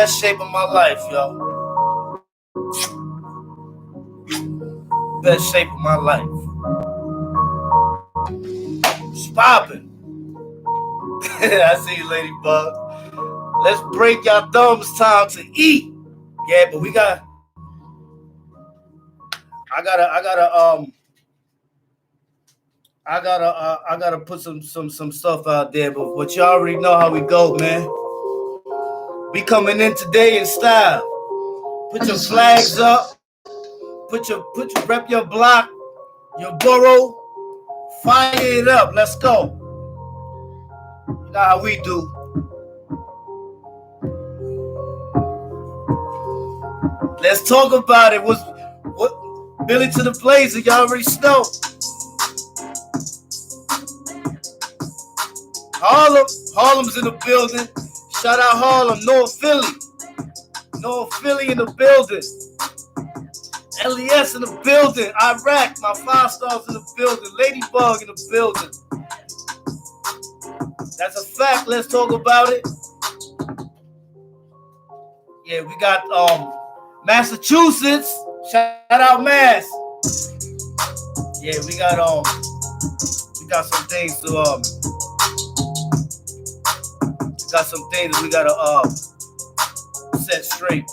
best shape of my life, yo. Best shape of my life. It's popping. I see you, Ladybug. Let's break your thumbs. Time to eat. Yeah, but we got. I gotta put some stuff out there. But you already know how we go, man. We coming in today in style. Put your flags up. Put your rep your block, your borough. Fire it up. Let's go. You know how we do. Let's talk about it. What Billy to the Blazer? Y'all already know. Harlem's in the building. Shout out Harlem, North Philly in the building. LES in the building. Iraq, my 5 stars in the building. Ladybug in the building. That's a fact. Let's talk about it. Yeah, we got Massachusetts. Shout out Mass. Yeah, we got some things to we gotta set straight.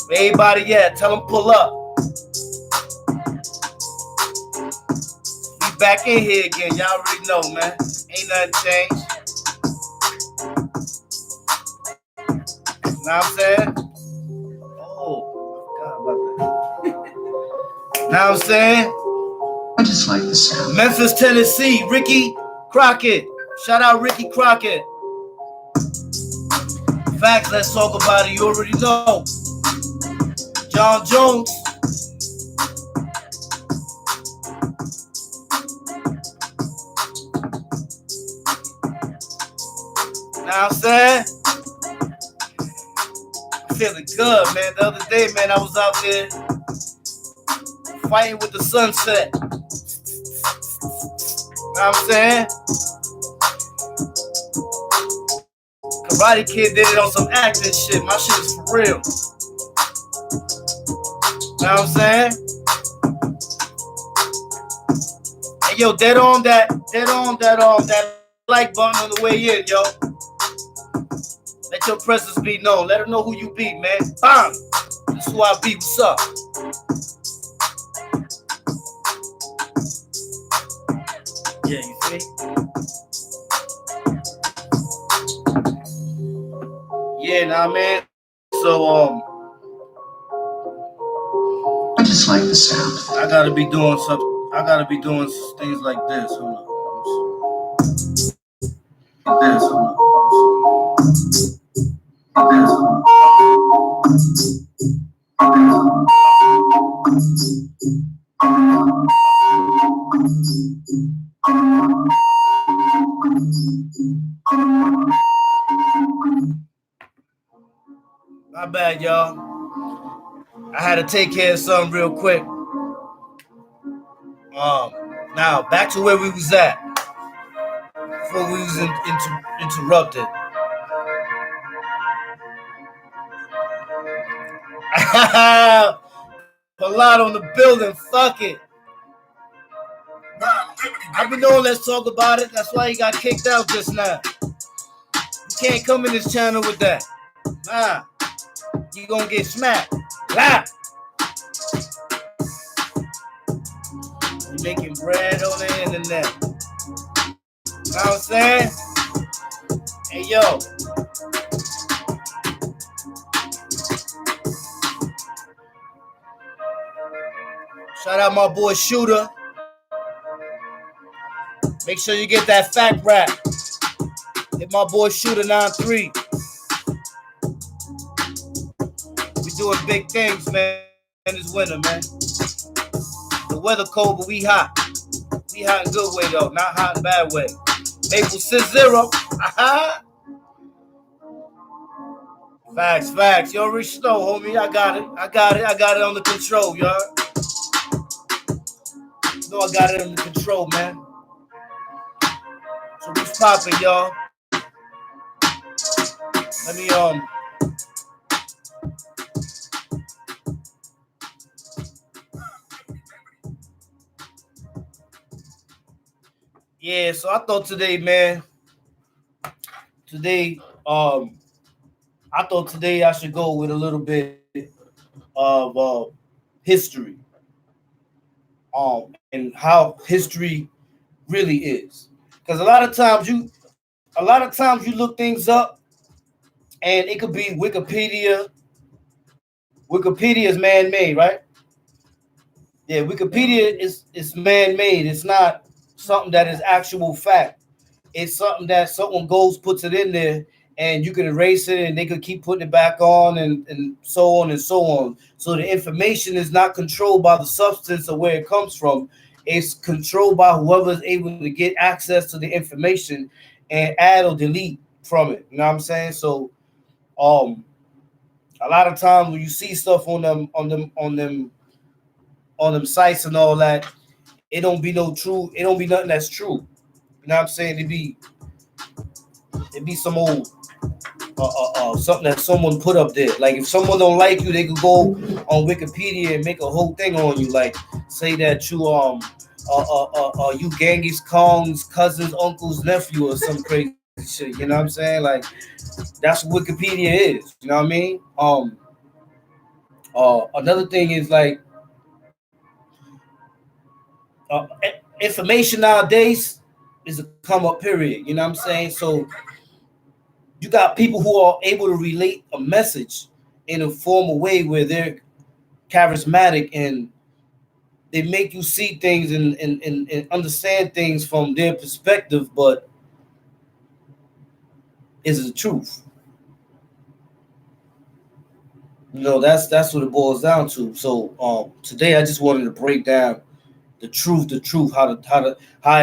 Everybody, yeah, tell them pull up. We back in here again. Y'all already know, man. Ain't nothing changed. Know what I'm saying? Oh, God, about that. Know what I'm saying? I just like the sound. Memphis, Tennessee, Ricky Crockett. Shout out Ricky Crockett. Facts, let's talk about it. You already know. John Jones. Know what I'm saying? Feeling good, man. The other day, man, I was out there fighting with the sunset. Know what I'm saying? Karate Kid did it on some acting shit. My shit is for real. Know what I'm saying? Hey, yo, dead on that like button on the way in, yo. Let your presence be known. Let them know who you be, man. Bam! That's who I be. What's up? Yeah, you see? Yeah, nah, man. So, I just like the sound. I gotta be doing things like this. Hold on. This. Hold on. My bad, y'all. I had to take care of something real quick. Now back to where we was at before we was interrupted. A lot on the building. Fuck it. I've been knowing. Let's talk about it. That's why he got kicked out just now. You can't come in this channel with that. Nah. You gonna get smacked. Lah. You making bread on the internet. You know what I'm saying? Hey, yo. Shout out my boy Shooter. Make sure you get that fact rap. Hit my boy Shooter 93. We doing big things, man, in this winter, man. The weather cold, but we hot. We hot in a good way, though. Not hot in a bad way. Maple 6-0. Facts. You already know, homie. I got it under control, y'all. You know I got it under control, man. So respect popping, y'all? Let me Yeah, so I thought today, man. Today, I thought today I should go with a little bit of history, and how history really is. Because a lot of times you look things up, and it could be Wikipedia. Wikipedia is man-made, right? Yeah, Wikipedia is man-made. It's not something that is actual fact. It's something that someone goes, puts it in there, and you can erase it, and they could keep putting it back on, and so on and so on. So the information is not controlled by the substance of where it comes from. It's controlled by whoever is able to get access to the information and add or delete from it. You know what I'm saying? So, a lot of times when you see stuff on them sites and all that, it don't be no true. It don't be nothing that's true. You know what I'm saying? It be some old something that someone put up there. Like if someone don't like you, they could go on Wikipedia and make a whole thing on you. Like say that you Genghis Khan's cousin's uncle's nephew or some crazy shit. You know what I'm saying? Like that's what Wikipedia is. You know what I mean? Another thing is like information nowadays is a come up period. You know what I'm saying? So you got people who are able to relate a message in a formal way where they're charismatic and they make you see things and understand things from their perspective, but is the truth. You know, that's what it boils down to. So today I just wanted to break down the truth, how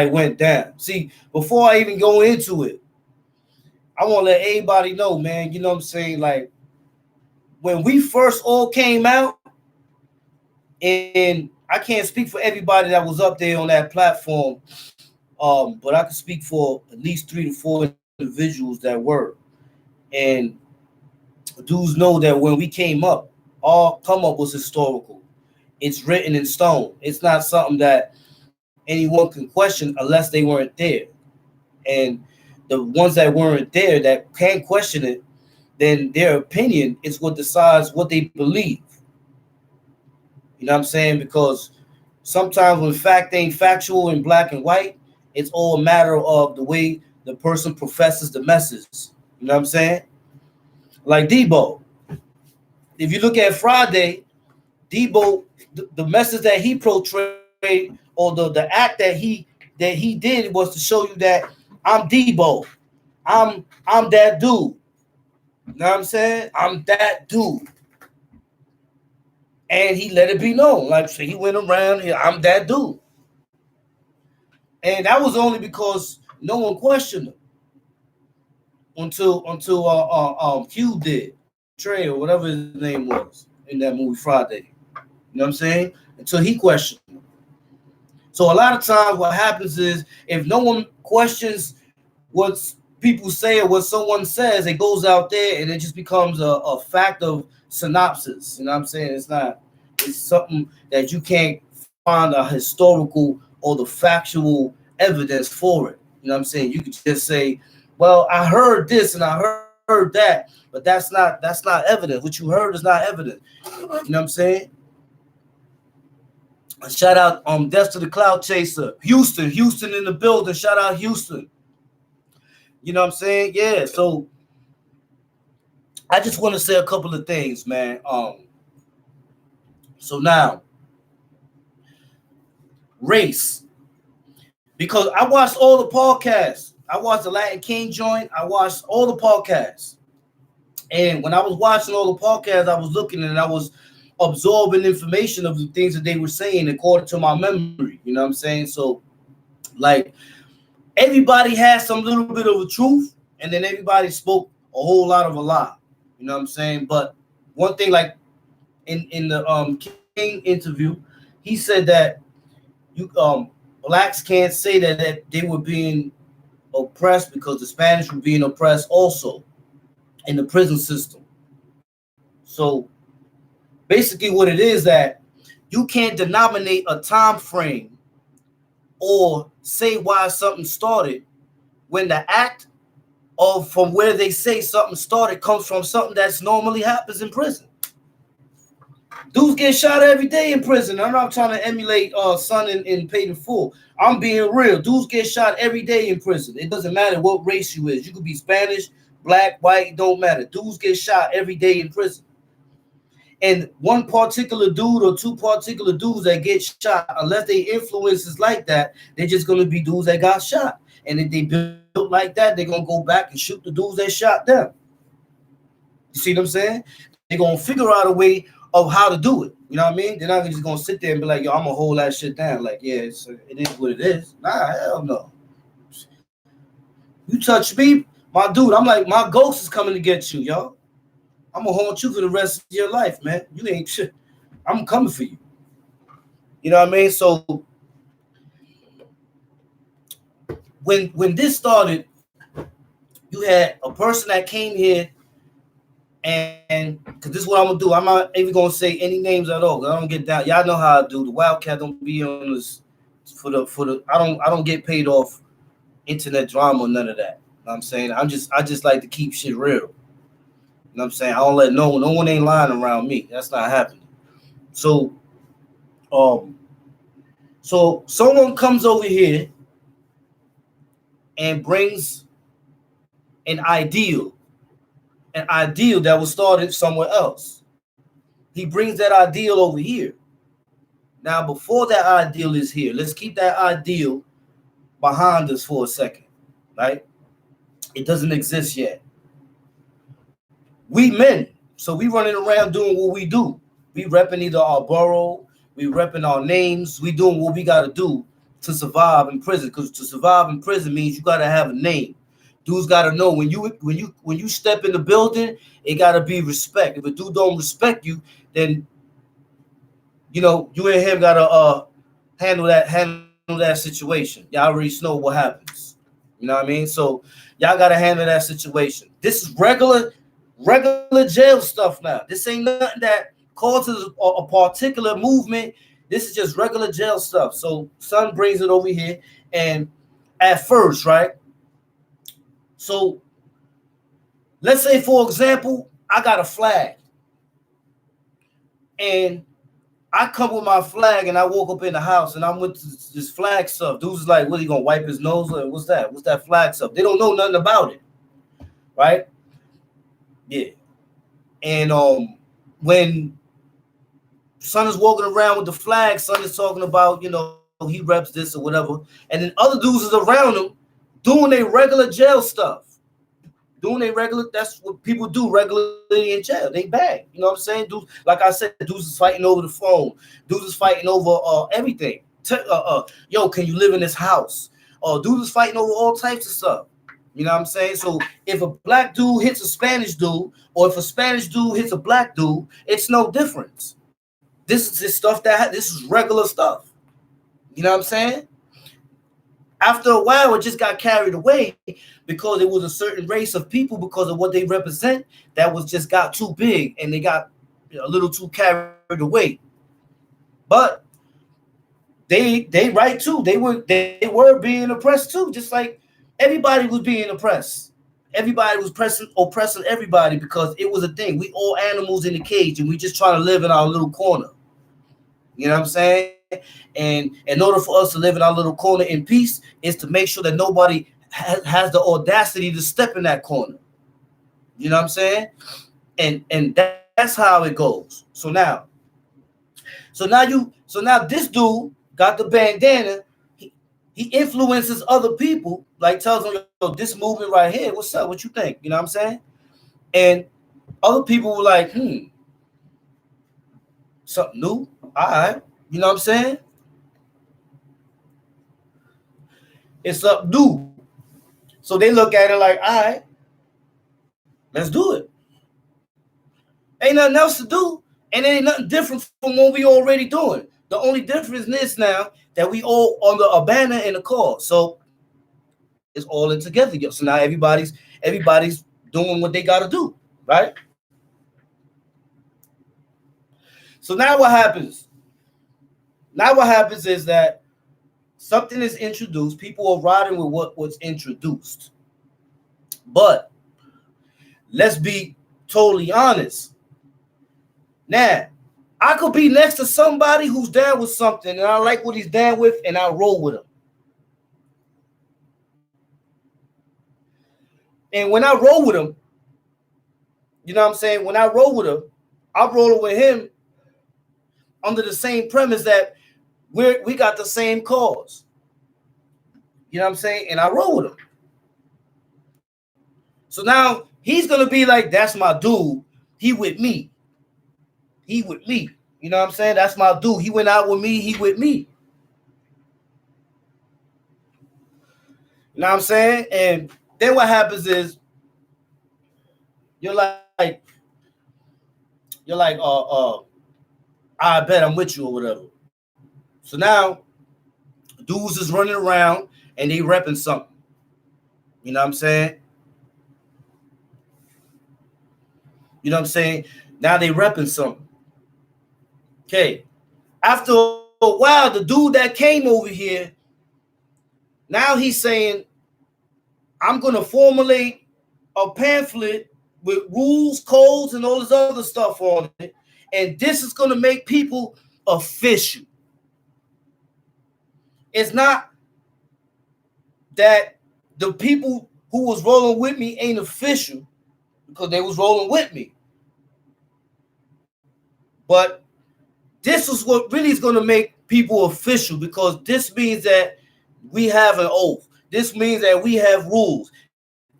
it went down. See, before I even go into it, I want to let everybody know, man, you know what I'm saying? Like when we first all came out, and I can't speak for everybody that was up there on that platform, but I can speak for at least 3 to 4 individuals that were. And dudes know that when we came up, all come up was historical. It's written in stone. It's not something that anyone can question unless they weren't there. And the ones that weren't there that can question it, then their opinion is what decides what they believe. You know what I'm saying? Because sometimes when fact ain't factual in black and white, it's all a matter of the way the person professes the message. You know what I'm saying? Like Debo. If you look at Friday, Debo, the message that he portrayed or the act that he did was to show you that I'm Debo. I'm that dude. You know what I'm saying? I'm that dude. And he let it be known. Like so he went around here, I'm that dude. And that was only because no one questioned him until Q did, Trey or whatever his name was in that movie Friday. You know what I'm saying? Until he questioned him. So a lot of times what happens is if no one questions what people say or what someone says, it goes out there and it just becomes a fact of synopsis. You know what I'm saying? It's something that you can't find a historical or the factual evidence for it. You know what I'm saying? You could just say, well, I heard this and I heard that, but that's not evidence. What you heard is not evidence. You know what I'm saying? Shout out Death to the Cloud Chaser. Houston in the building. Shout out Houston. You know what I'm saying? Yeah, so I just want to say a couple of things, man. So now race. Because I watched all the podcasts. I watched the Latin King joint. I watched all the podcasts. And when I was watching all the podcasts, I was looking and I was absorbing information of the things that they were saying according to my memory. You know what I'm saying? So, like, everybody had some little bit of a truth, and then everybody spoke a whole lot of a lie. You know what I'm saying? But one thing, like in the King interview, he said that you blacks can't say that they were being oppressed because the Spanish were being oppressed also in the prison system. So basically what it is that you can't denominate a time frame or say why something started when the act of from where they say something started comes from something that's normally happens in prison. Dudes get shot every day in prison. I'm not trying to emulate Son in Paid in Full. I'm being real. Dudes get shot every day in prison. It doesn't matter what race you is. You could be Spanish, black, white, it don't matter. Dudes get shot every day in prison. And one particular dude or two particular dudes that get shot, unless they influences like that, they're just gonna be dudes that got shot. And if they built like that, they're gonna go back and shoot the dudes that shot them. You see what I'm saying? They're gonna figure out a way of how to do it. You know what I mean? They're not just gonna sit there and be like, yo, I'm gonna hold that shit down. Like, yeah, it is what it is. Nah, hell no. You touch me, my dude, I'm like, my ghost is coming to get you, yo. I'm gonna haunt you for the rest of your life, man. You ain't shit. I'm coming for you. You know what I mean? So when this started, you had a person that came here, and because this is what I'm gonna do. I'm not even gonna say any names at all. I don't get down. Y'all know how I do. The wildkat don't be on this for the. I don't get paid off internet drama or none of that. You know what I'm saying? I just like to keep shit real. You know what I'm saying? I don't let no one ain't lying around me. That's not happening. So so someone comes over here and brings an ideal that was started somewhere else. He brings that ideal over here. Now, before that ideal is here, let's keep that ideal behind us for a second, right? It doesn't exist yet. We men, so we running around doing what we do. We repping either our borough, we repping our names, we doing what we got to do to survive in prison. Because to survive in prison means you got to have a name. Dudes got to know when you step in the building, it got to be respect. If a dude don't respect you, then you know you and him got to handle that situation. Y'all already know what happens. You know what I mean? So y'all got to handle that situation. This is regular jail stuff now. This ain't nothing that causes a particular movement. This is just regular jail stuff. So Son brings it over here, and at first, right? So let's say, for example, I got a flag, and I come with my flag, and I woke up in the house, and I'm with this flag stuff. Dude's like, what, he gonna wipe his nose? Or what's that? What's that flag stuff? They don't know nothing about it, right? Yeah. And when Son is walking around with the flag, Son is talking about, you know, he reps this or whatever, and then other dudes is around him doing their regular jail stuff. That's what people do regularly in jail. They bang. You know what I'm saying? Dudes, like I said, dudes is fighting over the phone. Dudes is fighting over everything. Yo, can you live in this house? Dudes is fighting over all types of stuff. You know what I'm saying? So if a black dude hits a Spanish dude, or if a Spanish dude hits a black dude, it's no difference. This is regular stuff. You know what I'm saying? After a while, it just got carried away because it was a certain race of people, because of what they represent, that was just got too big, and they got a little too carried away. But they right too. They were being oppressed too, just like everybody was being oppressed. Everybody was oppressing everybody, because it was a thing. We all animals in the cage, and we just trying to live in our little corner. You know what I'm saying? And in order for us to live in our little corner in peace, is to make sure that nobody has the audacity to step in that corner. You know what I'm saying? And that's how it goes. So now this dude got the bandana. He influences other people, like tells them, yo, this movement right here, what's up? What you think? You know what I'm saying? And other people were like, something new. All right. You know what I'm saying? It's up new. So they look at it like, all right, let's do it. Ain't nothing else to do, and it ain't nothing different from what we already doing. The only difference is now that we all on the banner in the cause. So It's all in together. So now everybody's doing what they got to do, right? So now what happens? Now what happens is that something is introduced. People are riding with what was introduced. But let's be totally honest. Now, I could be next to somebody who's down with something and I like what he's down with and I roll with him. And when I roll with him, you know what I'm saying? When I roll with him, I'm rolling with him under the same premise that we got the same cause. You know what I'm saying? And I roll with him. So now he's going to be like, that's my dude. He with me. He with me. You know what I'm saying? That's my dude. He went out with me. He with me. You know what I'm saying? And then what happens is you're like, I bet I'm with you or whatever. So now dudes is running around and they repping something. You know what I'm saying? You know what I'm saying? Now they repping something. Okay. After a while, the dude that came over here, now he's saying, I'm going to formulate a pamphlet with rules, codes, and all this other stuff on it. And this is going to make people official. It's not that the people who was rolling with me ain't official because they was rolling with me. But this is what really is going to make people official because this means that we have an oath. This means that we have rules.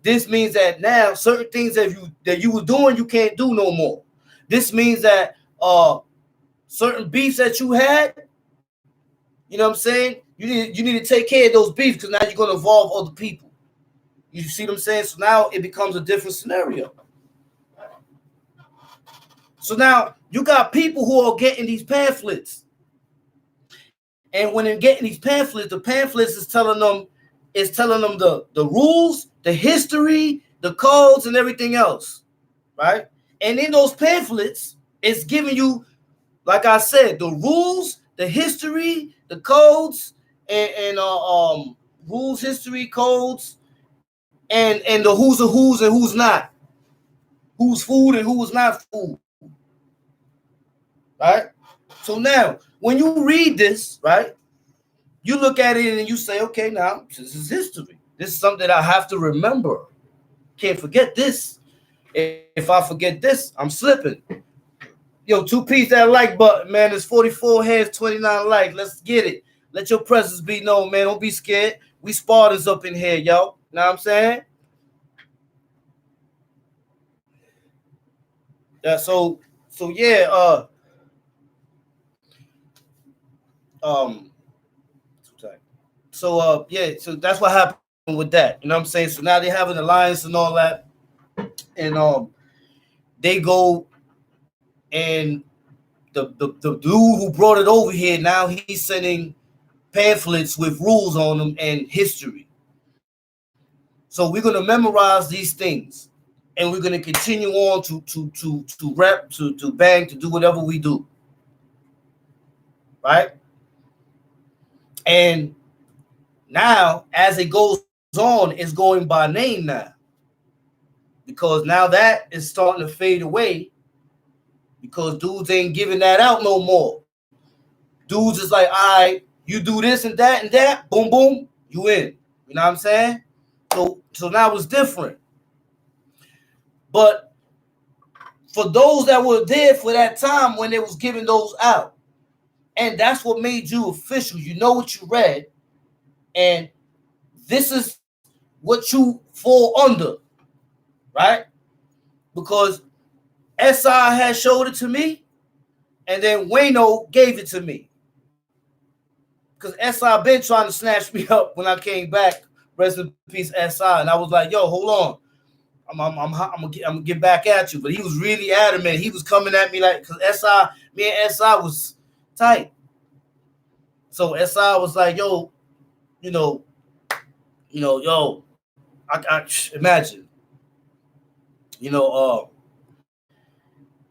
This means that now certain things that you were doing, you can't do no more. This means that certain beefs that you had, you know what I'm saying? You need to take care of those beefs because now you're going to involve other people. You see what I'm saying? So now it becomes a different scenario. So now you got people who are getting these pamphlets. And when they're getting these pamphlets, the pamphlets is telling them the rules, the history, the codes, and everything else. Right? And in those pamphlets, it's giving you, like I said, the rules, the history, the codes, and rules, history, codes, and the who's and who's not. Who's food and who is not food. Right? So now, when you read this, right, you look at it and you say, okay, now this is history. This is something that I have to remember. Can't forget this. If I forget this, I'm slipping. Yo, 2-piece that like button, man. There's 44 heads, 29 likes. Let's get it. Let your presence be known, man. Don't be scared. We Spartans up in here, yo. Know what I'm saying? Yeah, so yeah, yeah, so that's what happened with that. You know what I'm saying? So now they have an alliance and all that. And they go and the dude who brought it over here, now he's sending pamphlets with rules on them and history. So we're gonna memorize these things, and we're gonna continue on to rap, to bang, to do whatever we do, right? And now, as it goes on, it's going by name now, because now that is starting to fade away, because dudes ain't giving that out no more. Dudes is like, all right, you do this and that, boom, boom, you in. You know what I'm saying? So now it's different. But for those that were there for that time when they was giving those out, and that's what made you official. You know what you read, and this is what you fall under, right? Because SI had showed it to me, and then Wayno gave it to me. Because SI been trying to snatch me up when I came back. Rest in peace, SI. And I was like, yo, hold on. I'm gonna get back at you. But he was really adamant. He was coming at me like, because me and SI was tight. So SI was like, yo, you know, yo, I imagine, you know,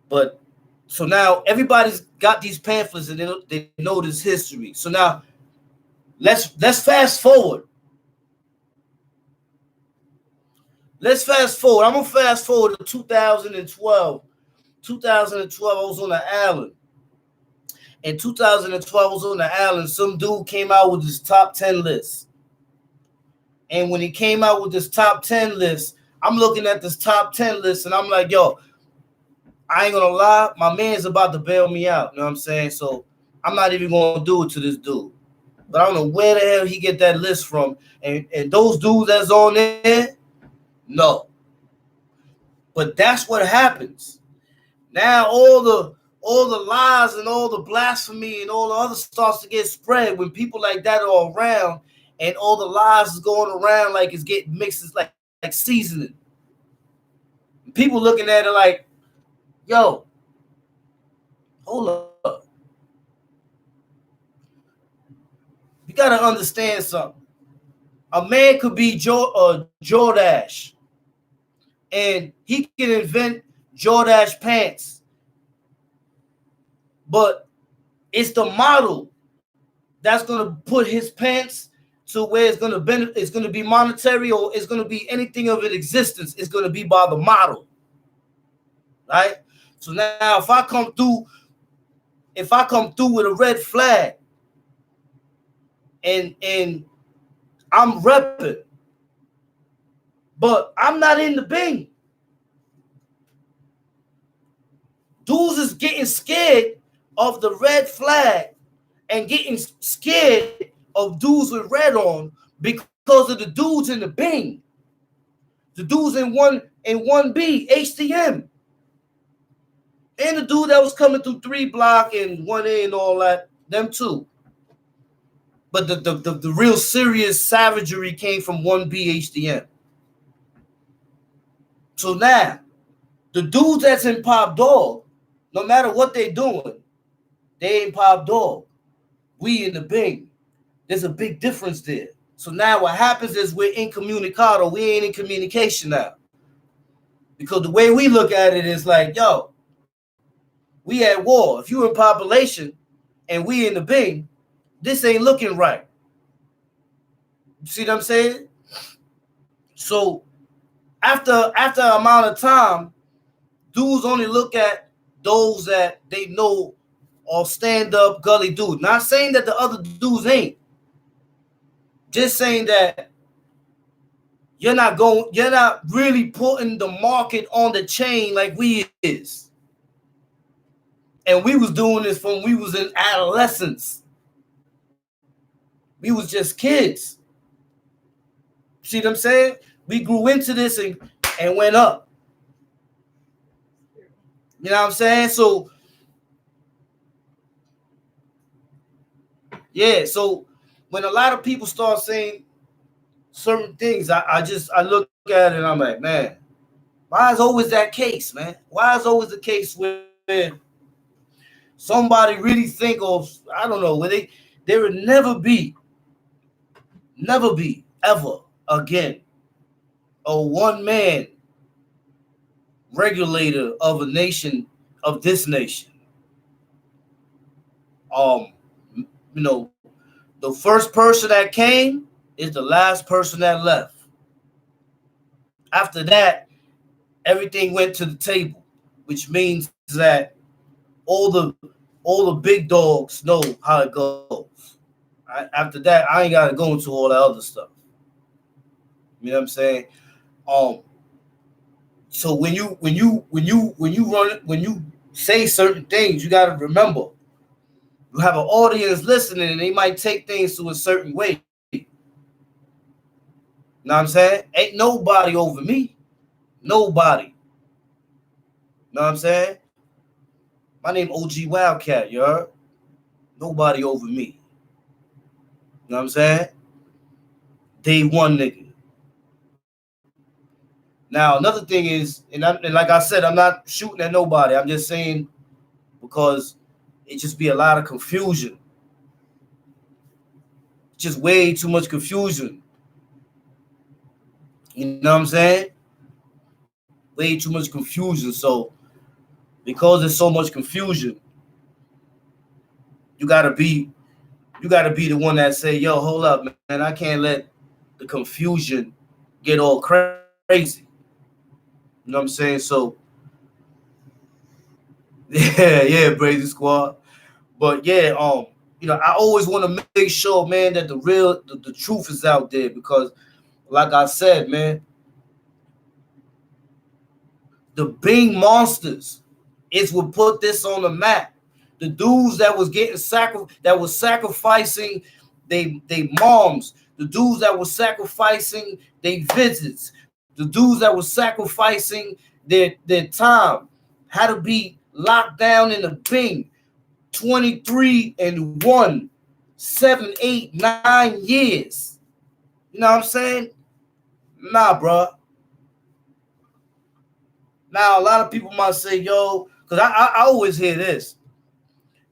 but so now everybody's got these pamphlets and they know this history. So now let's fast forward. Let's fast forward. I'm gonna fast forward to 2012. 2012, I was on the island. In 2012, I was on the island. Some dude came out with his top 10 list. And when he came out with this top 10 list, I'm looking at this top 10 list and I'm like, yo, I ain't gonna lie, my man's about to bail me out. You know what I'm saying? So I'm not even gonna do it to this dude. But I don't know where the hell he get that list from. And those dudes that's on there, no. But that's what happens. Now all the lies and all the blasphemy and all the other starts to get spread when people like that are around, and all the lies is going around like it's getting mixed, it's like seasoning. People looking at it like, yo, hold up. You gotta understand something. A man could be Jordache, and he can invent Jordache pants, but it's the model that's gonna put his pants to where it's gonna be monetary, or it's gonna be anything of its existence. It's gonna be by the model, right? So now, if I come through with a red flag, and I'm repping, but I'm not in the Bing. Dudes is getting scared of the red flag and getting scared of dudes with red on because of the dudes in the Bing. The dudes in 1B, HTM. And the dude that was coming through 3 Block and 1A and all that, them too. But the real serious savagery came from 1B HTM. So now, the dudes that's in Pop Dog, no matter what they doing, they ain't Pop Dog. We in the Bing. There's a big difference there. So now what happens is we're incommunicado. We ain't in communication now. Because the way we look at it is like, yo, we at war. If you in population and we in the Bing, this ain't looking right. You see what I'm saying? So after an amount of time, dudes only look at those that they know are stand-up gully dudes. Not saying that the other dudes ain't. Just saying that you're not really putting the market on the chain like we is. And we was doing this when we was in adolescence. We was just kids. See what I'm saying? We grew into this and went up. You know what I'm saying? So, yeah, so when a lot of people start saying certain things, I look at it and I'm like, man, why is always that case, man? Why is always the case where somebody really think of, I don't know, where there would never be ever again a one-man regulator of a nation, of this nation. The first person that came is the last person that left. After that, everything went to the table, which means that all the big dogs know how it goes. After that, I ain't gotta go into all that other stuff. You know what I'm saying? So when you say certain things, you gotta remember you have an audience listening, and they might take things to a certain way. You know what I'm saying? Ain't nobody over me. Nobody. You know what I'm saying? My name OG Wildcat, you heard? Nobody over me. You know what I'm saying? Day one nigga. Now, another thing is, and like I said, I'm not shooting at nobody. I'm just saying because it just be a lot of confusion. Just way too much confusion. You know what I'm saying? Way too much confusion. So because there's so much confusion, you gotta be the one that say, yo, hold up, man, I can't let the confusion get all crazy. You know what I'm saying? So yeah, Brazy Squad. But yeah, I always want to make sure, man, that the truth is out there because, like I said, man, the Bing monsters is what put this on the map. The dudes that was getting that was sacrificing they moms, the dudes that were sacrificing their visits, the dudes that were sacrificing their time, had to be locked down in the Bing 23 and 1, 7, 8, 9 years. You know what I'm saying? Nah, bro. Now, a lot of people might say, yo, because I always hear this.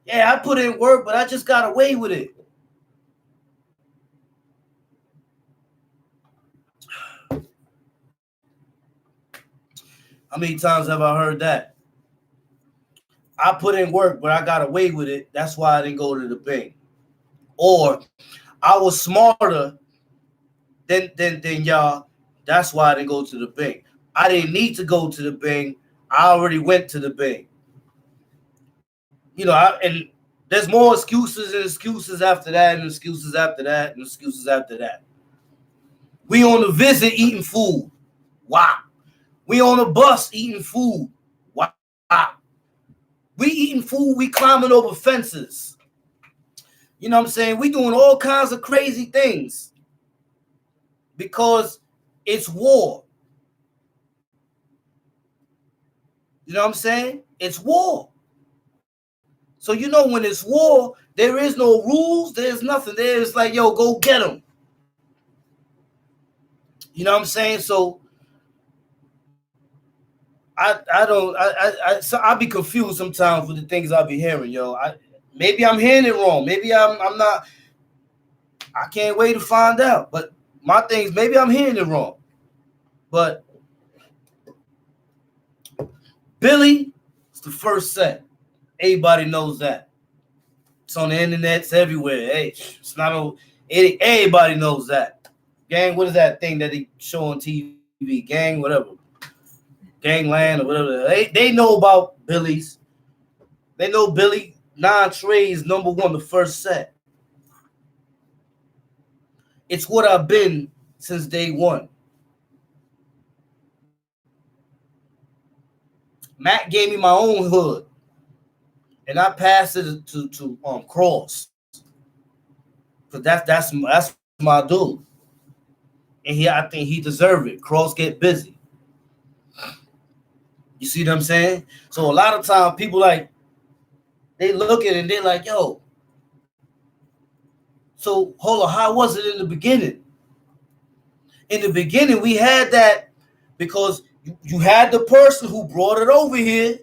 Yeah, I put in work, but I just got away with it. How many times have I heard that? I put in work, but I got away with it. That's why I didn't go to the bank. Or I was smarter than y'all. That's why I didn't go to the bank. I didn't need to go to the bank. I already went to the bank. And there's more excuses and excuses after that, and excuses after that, and excuses after that. We on the visit eating food. Wow. We on a bus eating food. Wow. We eating food. We climbing over fences. You know what I'm saying? We doing all kinds of crazy things because it's war. You know what I'm saying? It's war. So when it's war, there is no rules. There's nothing. There's like, yo, go get them. You know what I'm saying? So I be confused sometimes with the things I be hearing, yo. Maybe I'm hearing it wrong. Maybe I'm not. I can't wait to find out. But my things, maybe I'm hearing it wrong. But Billy, it's the first set. Everybody knows that. It's on the internet. It's everywhere. Hey, it's not. Everybody knows that. Gang, what is that thing that they show on TV? Gang, whatever. Gangland or whatever. They know about Billy's. They know Billy 9 Trays #1, the first set. It's what I've been since day one. Matt gave me my own hood, and I passed it to Cross, because that's my dude, and I think he deserved it. Cross get busy. You see what I'm saying? So a lot of times people they look at it and they're like, yo, so hold on, how was it in the beginning? In the beginning, we had that because you had the person who brought it over here,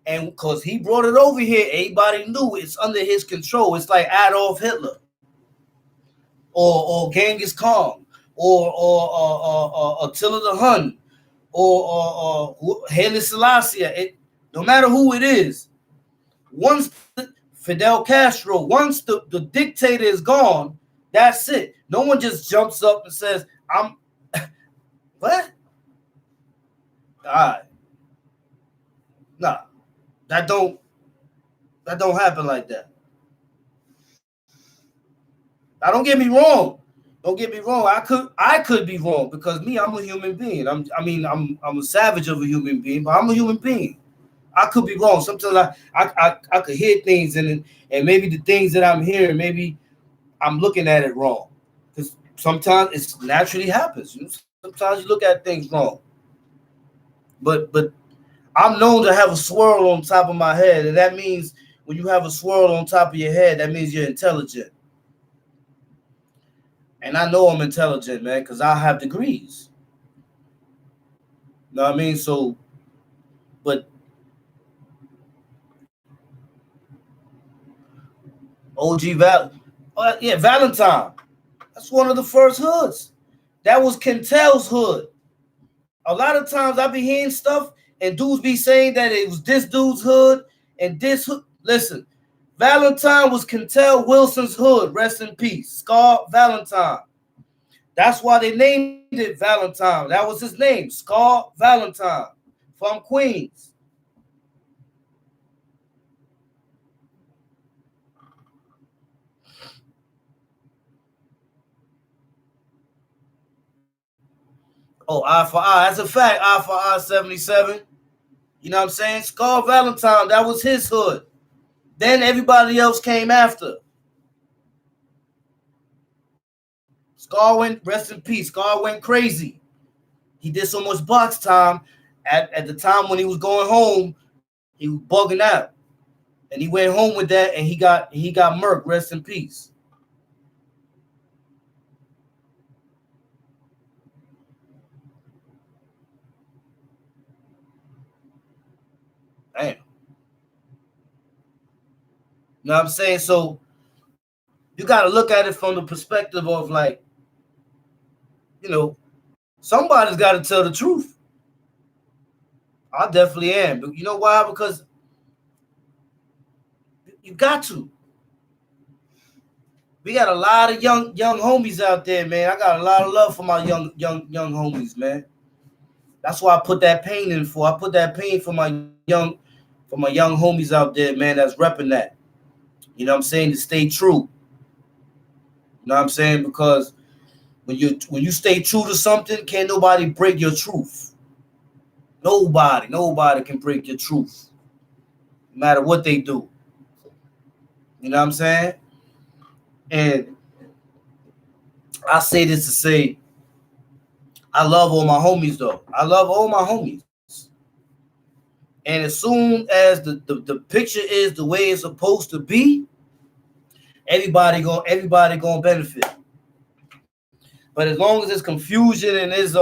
and because he brought it over here, everybody knew it's under his control. It's like Adolf Hitler, or Genghis Khan, or Attila the Hun, or Haile Selassie. No matter who it is, once Fidel Castro, once the dictator is gone, that's it. No one just jumps up and says, I'm what? All right. Nah, that don't happen like that. Now, don't get me wrong. Don't get me wrong. I could be wrong because I'm a human being. I'm a savage of a human being, but I'm a human being. I could be wrong. Sometimes I could hear things and maybe the things that I'm hearing, maybe I'm looking at it wrong. Because sometimes it naturally happens. Sometimes you look at things wrong. But I'm known to have a swirl on top of my head, and that means when you have a swirl on top of your head, that means you're intelligent. And I know I'm intelligent, man, because I have degrees. You know what I mean? So, but OG Valentine. That's one of the first hoods That was Kentel's hood. A lot of times I be hearing stuff and dudes be saying that it was this dude's hood and this hood. Listen, Valentine was Kentel Wilson's hood. Rest in peace. Scar Valentine. That's why they named it Valentine. That was his name, Scar Valentine, from Queens. Oh, eye for eye. That's a fact. Eye for eye 77. You know what I'm saying? Scar Valentine, that was his hood. Then everybody else came after. Scar went, rest in peace. Scar went crazy. He did so much box time. At the time when he was going home, he was bugging out. And he went home with that and he got murked. Rest in peace. Damn. You know what I'm saying? So you got to look at it from the perspective of like, you know, somebody's got to tell the truth. I definitely am. But you know why? Because you got to. We got a lot of young homies out there, man. I got a lot of love for my young homies, man. That's why I put that pain in for. I put that pain for my young homies out there, man, that's repping that. You know what I'm saying? To stay true. You know what I'm saying? Because when you stay true to something, can't nobody break your truth. Nobody can break your truth. No matter what they do. You know what I'm saying? And I say this to say, I love all my homies though. I love all my homies. And as soon as the picture is the way it's supposed to be, everybody gonna benefit. But as long as there's confusion and there's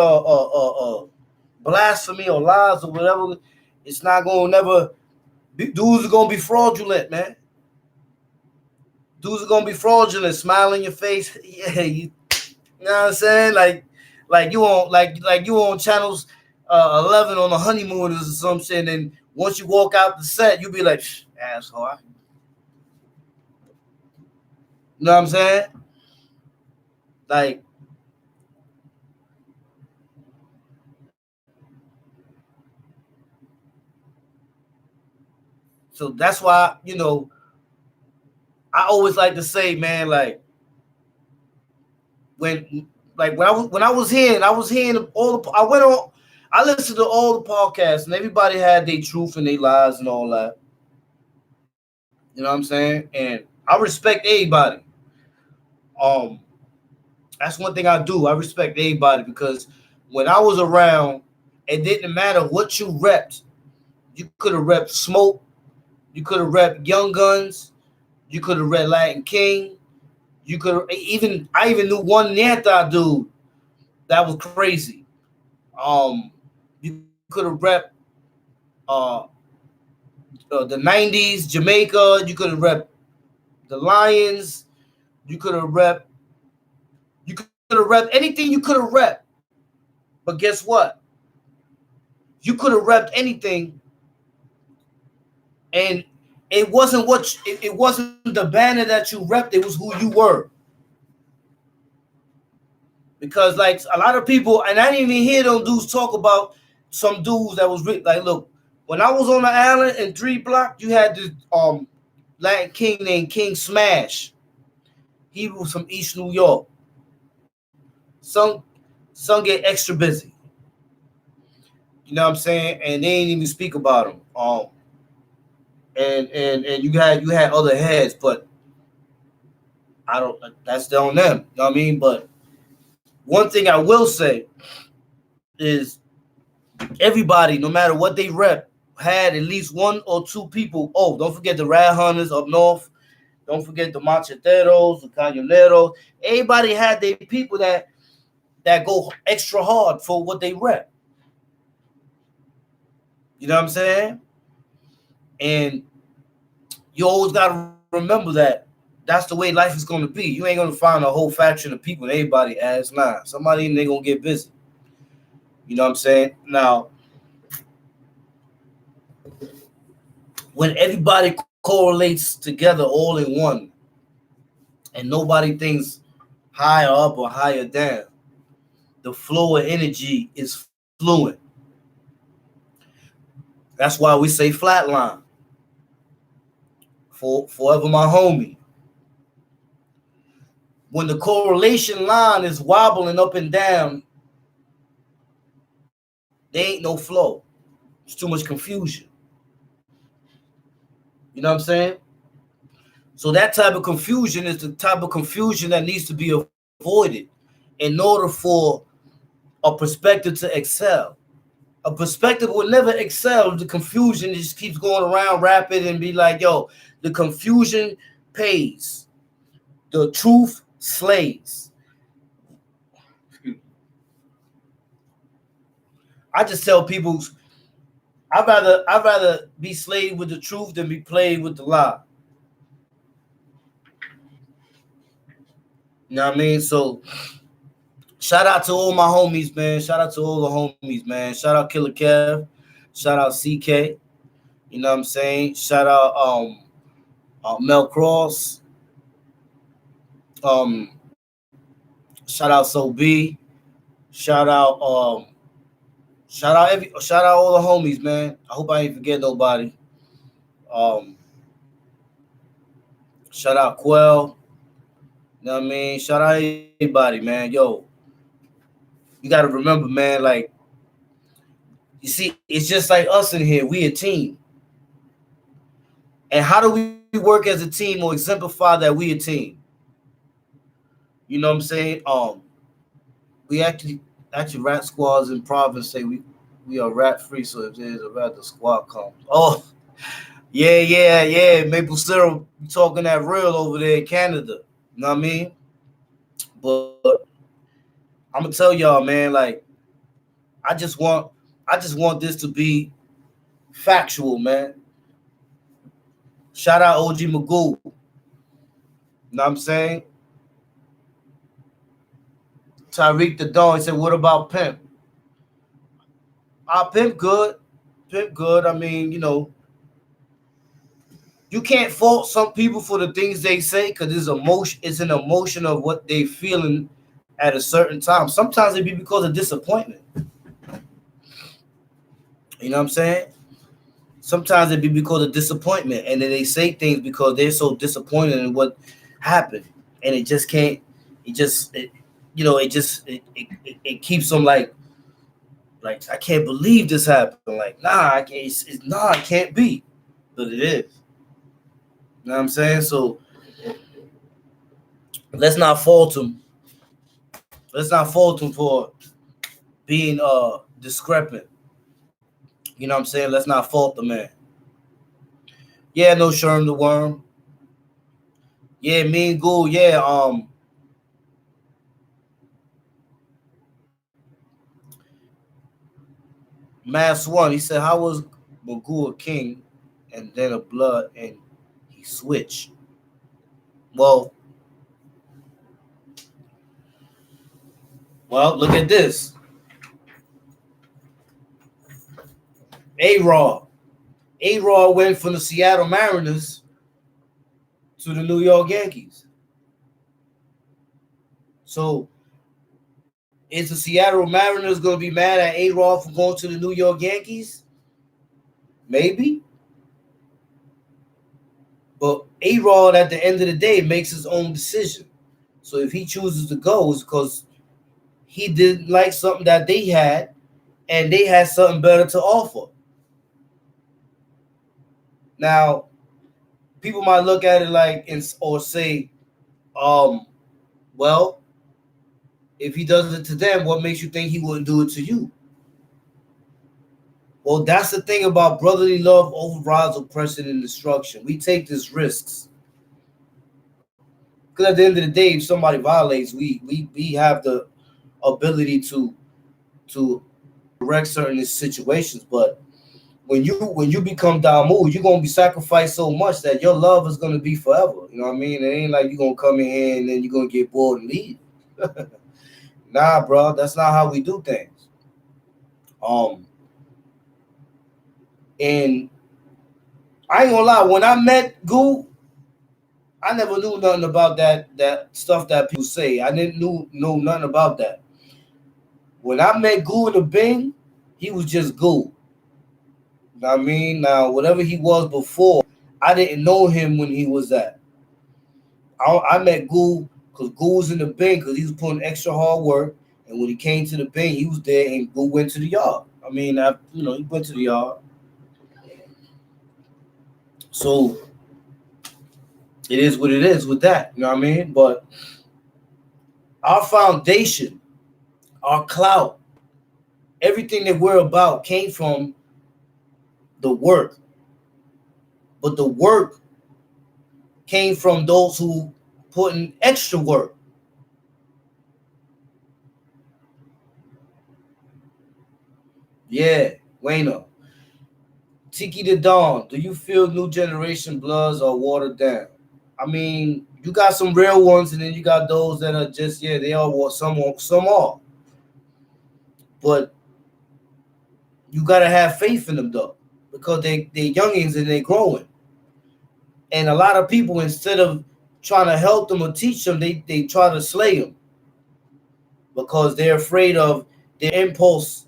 blasphemy or lies or whatever, it's not gonna never. Dudes are gonna be fraudulent, man. Dudes are gonna be fraudulent, smile in your face. Yeah, you know what I'm saying? Like you on channels 11 on the honeymooners or some shit, and once you walk out the set, you be like, asshole. You know what I'm saying? Like, so that's why, you know, I always like to say, man, like when I was hearing all the I listened to all the podcasts and everybody had their truth and their lies and all that. You know what I'm saying? And I respect everybody. That's one thing I do. I respect everybody because when I was around, it didn't matter what you repped. You could have repped Smoke. You could have repped Young Guns. You could have repped Latin King. You could I even knew one Nanta dude that was crazy. You could have repped the 90s, Jamaica. You could have repped the Lions. You could have repped anything you could have repped. But guess what? You could have repped anything, and it wasn't it wasn't the banner that you repped. It was who you were. Because like a lot of people, and I didn't even hear them dudes talk about some dudes that was like, look, when I was on the island in 3 Block, you had this Latin King named King Smash. He was from East New York. Some get extra busy. You know what I'm saying? And they ain't even speak about him. And you had other heads, but I don't. That's on them. You know what I mean? But one thing I will say is everybody, no matter what they rep, had at least 1 or 2 people. Oh, don't forget the Rad Hunters up north. Don't forget the Macheteros, the Cañoneros. Everybody had their people that go extra hard for what they rep. You know what I'm saying? And you always got to remember that that's the way life is gonna be. You ain't gonna find a whole faction of people and everybody as nah. Somebody in there gonna get busy. You know what I'm saying? Now, when everybody correlates together all in one, and nobody thinks higher up or higher down, the flow of energy is fluent. That's why we say flatline. Forever my homie. When the correlation line is wobbling up and down, there ain't no flow. It's too much confusion. You know what I'm saying? So that type of confusion is the type of confusion that needs to be avoided in order for a perspective to excel. A perspective will never excel if the confusion just keeps going around rapid and be like, yo, the confusion pays. The truth slays. I just tell people I'd rather be slayed with the truth than be played with the lie. You know what I mean? So shout out to all my homies, man. Shout out to all the homies, man. Shout out Killer Kev. Shout out CK. You know what I'm saying? Shout out Mel Cross. Shout out So B. Shout out all the homies, man. I hope I ain't forget nobody. Shout out Quell. You know what I mean? Shout out everybody, man. Yo, you gotta remember, man, like, you see, it's just like us in here. We a team. And how do we work as a team or exemplify that we a team? You know what I'm saying? We actually rat squads in province say we are rat free, so if there's a rat, the squad comes. Oh, yeah. Maple syrup talking that real over there in Canada. You know what I mean? But I'm gonna tell y'all, man, like, I just want this to be factual, man. Shout out OG Magoo. You know what I'm saying? Tyreek the Dawn said, what about Pimp? Pimp good. Pimp good. I mean, you know, you can't fault some people for the things they say because it's an emotion of what they feeling at a certain time. Sometimes it be because of disappointment. You know what I'm saying? Sometimes it be because of disappointment, and then they say things because they're so disappointed in what happened, and it just can't. It keeps them like I can't believe this happened. Like, nah, I can't. It can't be, but it is. You know what I'm saying? So let's not fault him. Let's not fault him for being discrepant. You know what I'm saying? Let's not fault the man. Yeah, no Sherm the Worm. Yeah, Mean Ghoul. Yeah, Mass One. He said, how was Magoo a king and then a blood and he switched? Well, look at this. A-Rod went from the Seattle Mariners to the New York Yankees. So is the Seattle Mariners going to be mad at A-Rod for going to the New York Yankees? Maybe. But A-Rod at the end of the day makes his own decision. So if he chooses to go, it's because he didn't like something that they had and they had something better to offer. Now, people might look at it like or say, well, if he does it to them, what makes you think he wouldn't do it to you? Well, that's the thing about brotherly love overrides oppression and destruction. We take these risks. Because at the end of the day, if somebody violates, we have the ability to correct certain situations. But when you become Damu, you're gonna be sacrificed so much that your love is gonna be forever. You know what I mean? It ain't like you're gonna come in here and then you're gonna get bored and leave. Nah, bro, that's not how we do things. And I ain't gonna lie, when I met Goo, I never knew nothing about that stuff that people say. I didn't know nothing about that. When I met Goo in the Bing, he was just Goo. You know what I mean? Now, whatever he was before, I didn't know him when he was that. I met Goo because Goo was in the Bing because he was putting extra hard work. And when he came to the Bing, he was there and Goo went to the yard. I mean, he went to the yard. So it is what it is with that. You know what I mean? But our foundation, our clout, everything that we're about came from the work. But the work came from those who put in extra work. Yeah, Wayno. Tiki the Dawn, do you feel new generation bloods are watered down? I mean, you got some real ones, and then you got those that are just, they are what some are. But you gotta have faith in them though, because they youngins and they growing. And a lot of people, instead of trying to help them or teach them, they try to slay them because they're afraid of their impulse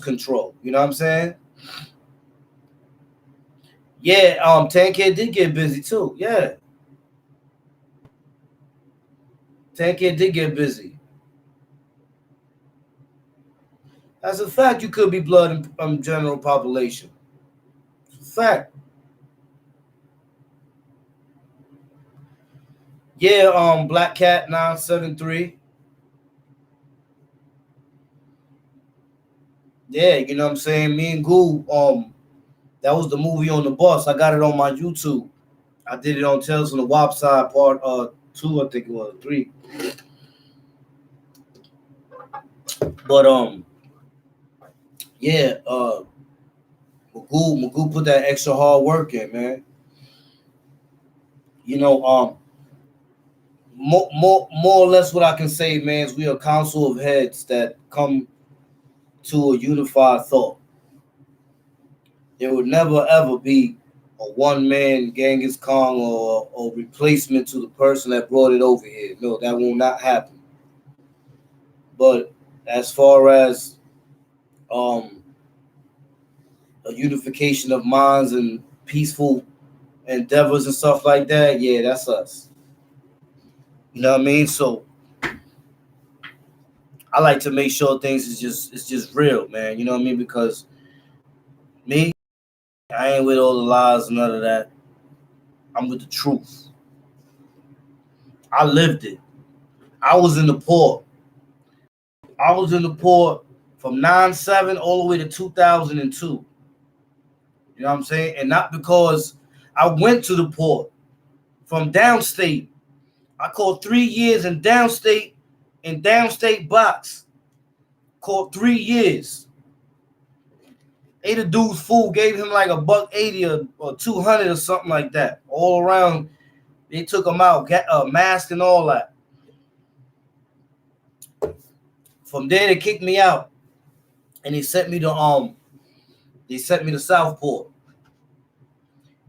control. You know what I'm saying? Yeah, 10K did get busy too. Yeah. 10K did get busy. As a fact, you could be blood in general population. Fact. Yeah, Black Cat 973. Yeah, you know what I'm saying? Me and Goo, that was the movie on the bus. I got it on my YouTube. I did it on Tales from the WAP side, part 2, I think it was 3. But yeah, Magoo put that extra hard work in, man. You know, more or less what I can say, man, is we are a council of heads that come to a unified thought. There would never ever be a one man Genghis Khan or replacement to the person that brought it over here. No, that will not happen. But as far as um, a unification of minds and peaceful endeavors and stuff like that, yeah, that's us. You know what I mean? So I like to make sure things is just real, man. You know what I mean? Because me, I ain't with all the lies, none of that. I'm with the truth. I lived it. I was in the port. I was in the port from 9/7 all the way to 2002. You know what I'm saying? And not because I went to the port from downstate. I caught 3 years in downstate box. Caught 3 years. Ate a dude's food, gave him like $180 or 200 or something like that. All around, they took him out, got a mask and all that. From there, they kicked me out, and they sent me to Southport,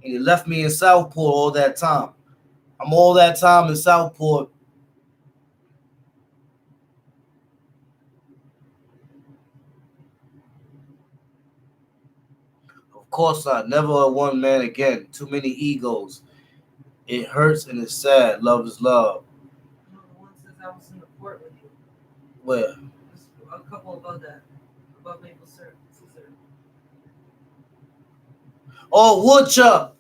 and they left me in Southport all that time. I'm all that time in Southport. Of course not. Never a one man again. Too many egos. It hurts and it's sad. Love is love. No, the one says I was in the port with you. Where? There's a couple above that. Above Maple Syrup. Oh, Woodchuck.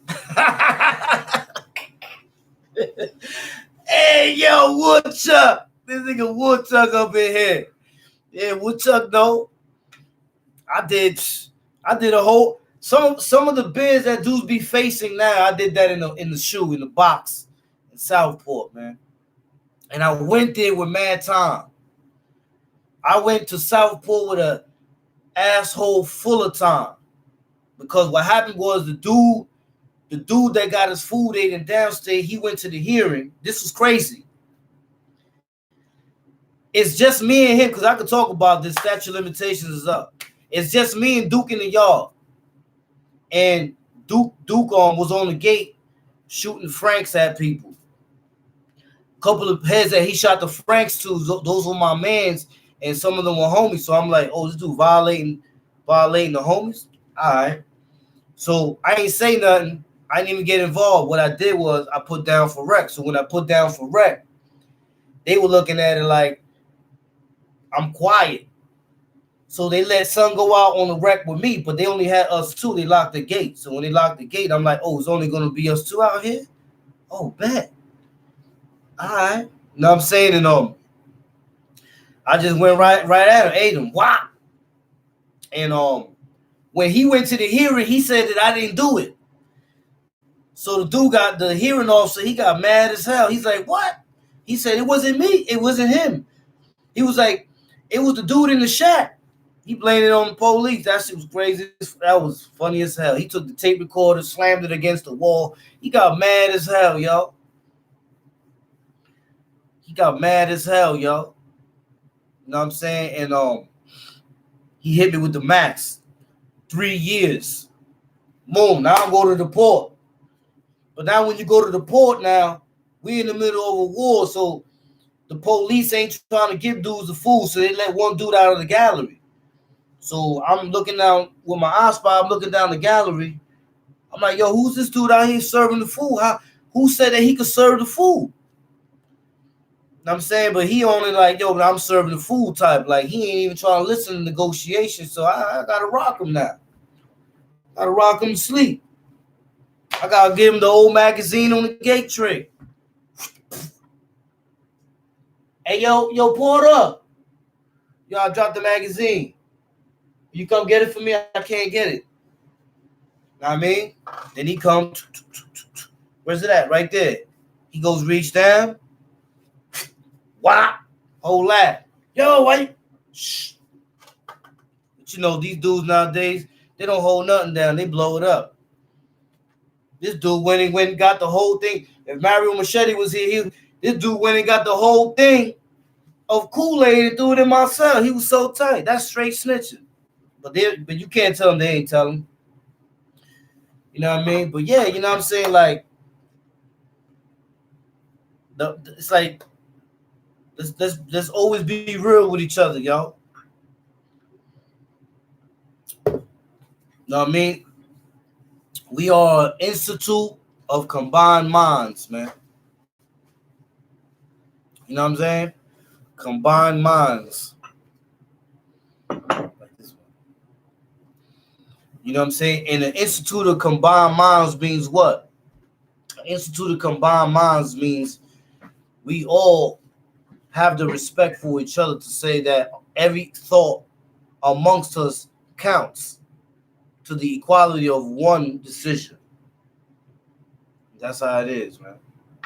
Hey, yo, Woodchuck. This nigga Woodchuck up in here. Yeah, Woodchuck, though. I did a whole some of the bids that dudes be facing now. I did that in the shoe, in the box in Southport, man. And I went there with mad time. I went to Southport with asshole full of time. Because what happened was the dude that got his food ate in downstate, he went to the hearing. This was crazy. It's just me and him, because I could talk about this. Statute of limitations is up. It's just me and Duke in the yard. And Duke was on the gate shooting Franks at people. A couple of heads that he shot the Franks to, those were my mans, and some of them were homies. So I'm like, oh, this dude violating the homies? All right. So I ain't say nothing. I didn't even get involved. What I did was I put down for rec. So when I put down for rec, they were looking at it like I'm quiet. So they let Son go out on the wreck with me, but they only had us two. They locked the gate. So when they locked the gate, I'm like, oh, it's only going to be us two out here? Oh, bet. All right. You know what I'm saying? And I just went right at him, ate him. Wow. And when he went to the hearing, he said that I didn't do it. So the dude got the hearing officer, he got mad as hell. He's like, what? He said, it wasn't me. It wasn't him. He was like, it was the dude in the shack. He blamed it on the police. That shit was crazy. That was funny as hell. He took the tape recorder, slammed it against the wall. He got mad as hell, yo. He got mad as hell, yo. You know what I'm saying? And he hit me with the max. 3 years. Boom. Now I'm going to the port. But now when you go to the port now, we in the middle of a war, so the police ain't trying to give dudes the food, so they let one dude out of the gallery. So I'm looking down with my eye spot, I'm looking down the gallery. I'm like, yo, who's this dude out here serving the food? Who said that he could serve the food? You know what I'm saying? But he only like, yo, I'm serving the food type. Like, he ain't even trying to listen to negotiations, so I got to rock him now. Got to rock him to sleep. I got to give him the old magazine on the gate tray. Hey, yo, Porter. Yo, I dropped the magazine. You come get it for me, I can't get it. Know what I mean? Then he comes. Where's it at? Right there. He goes, reach down. Wow. Whole lot. Yo, why you? Shh. But you know, these dudes nowadays, they don't hold nothing down. They blow it up. This dude went and got the whole thing. If Mario Machete was here, this dude went and got the whole thing of Kool-Aid and threw it in my cell. He was so tight. That's straight snitching. But you can't tell them they ain't telling. You know what I mean? But yeah, you know what I'm saying? Like, it's like, let's always be real with each other, y'all. You know what I mean? We are Institute of Combined Minds, man. You know what I'm saying? Combined minds. Like this one. You know what I'm saying? And the Institute of Combined Minds means what? Institute of Combined Minds means we all have the respect for each other to say that every thought amongst us counts to the equality of one decision. That's how it is, man.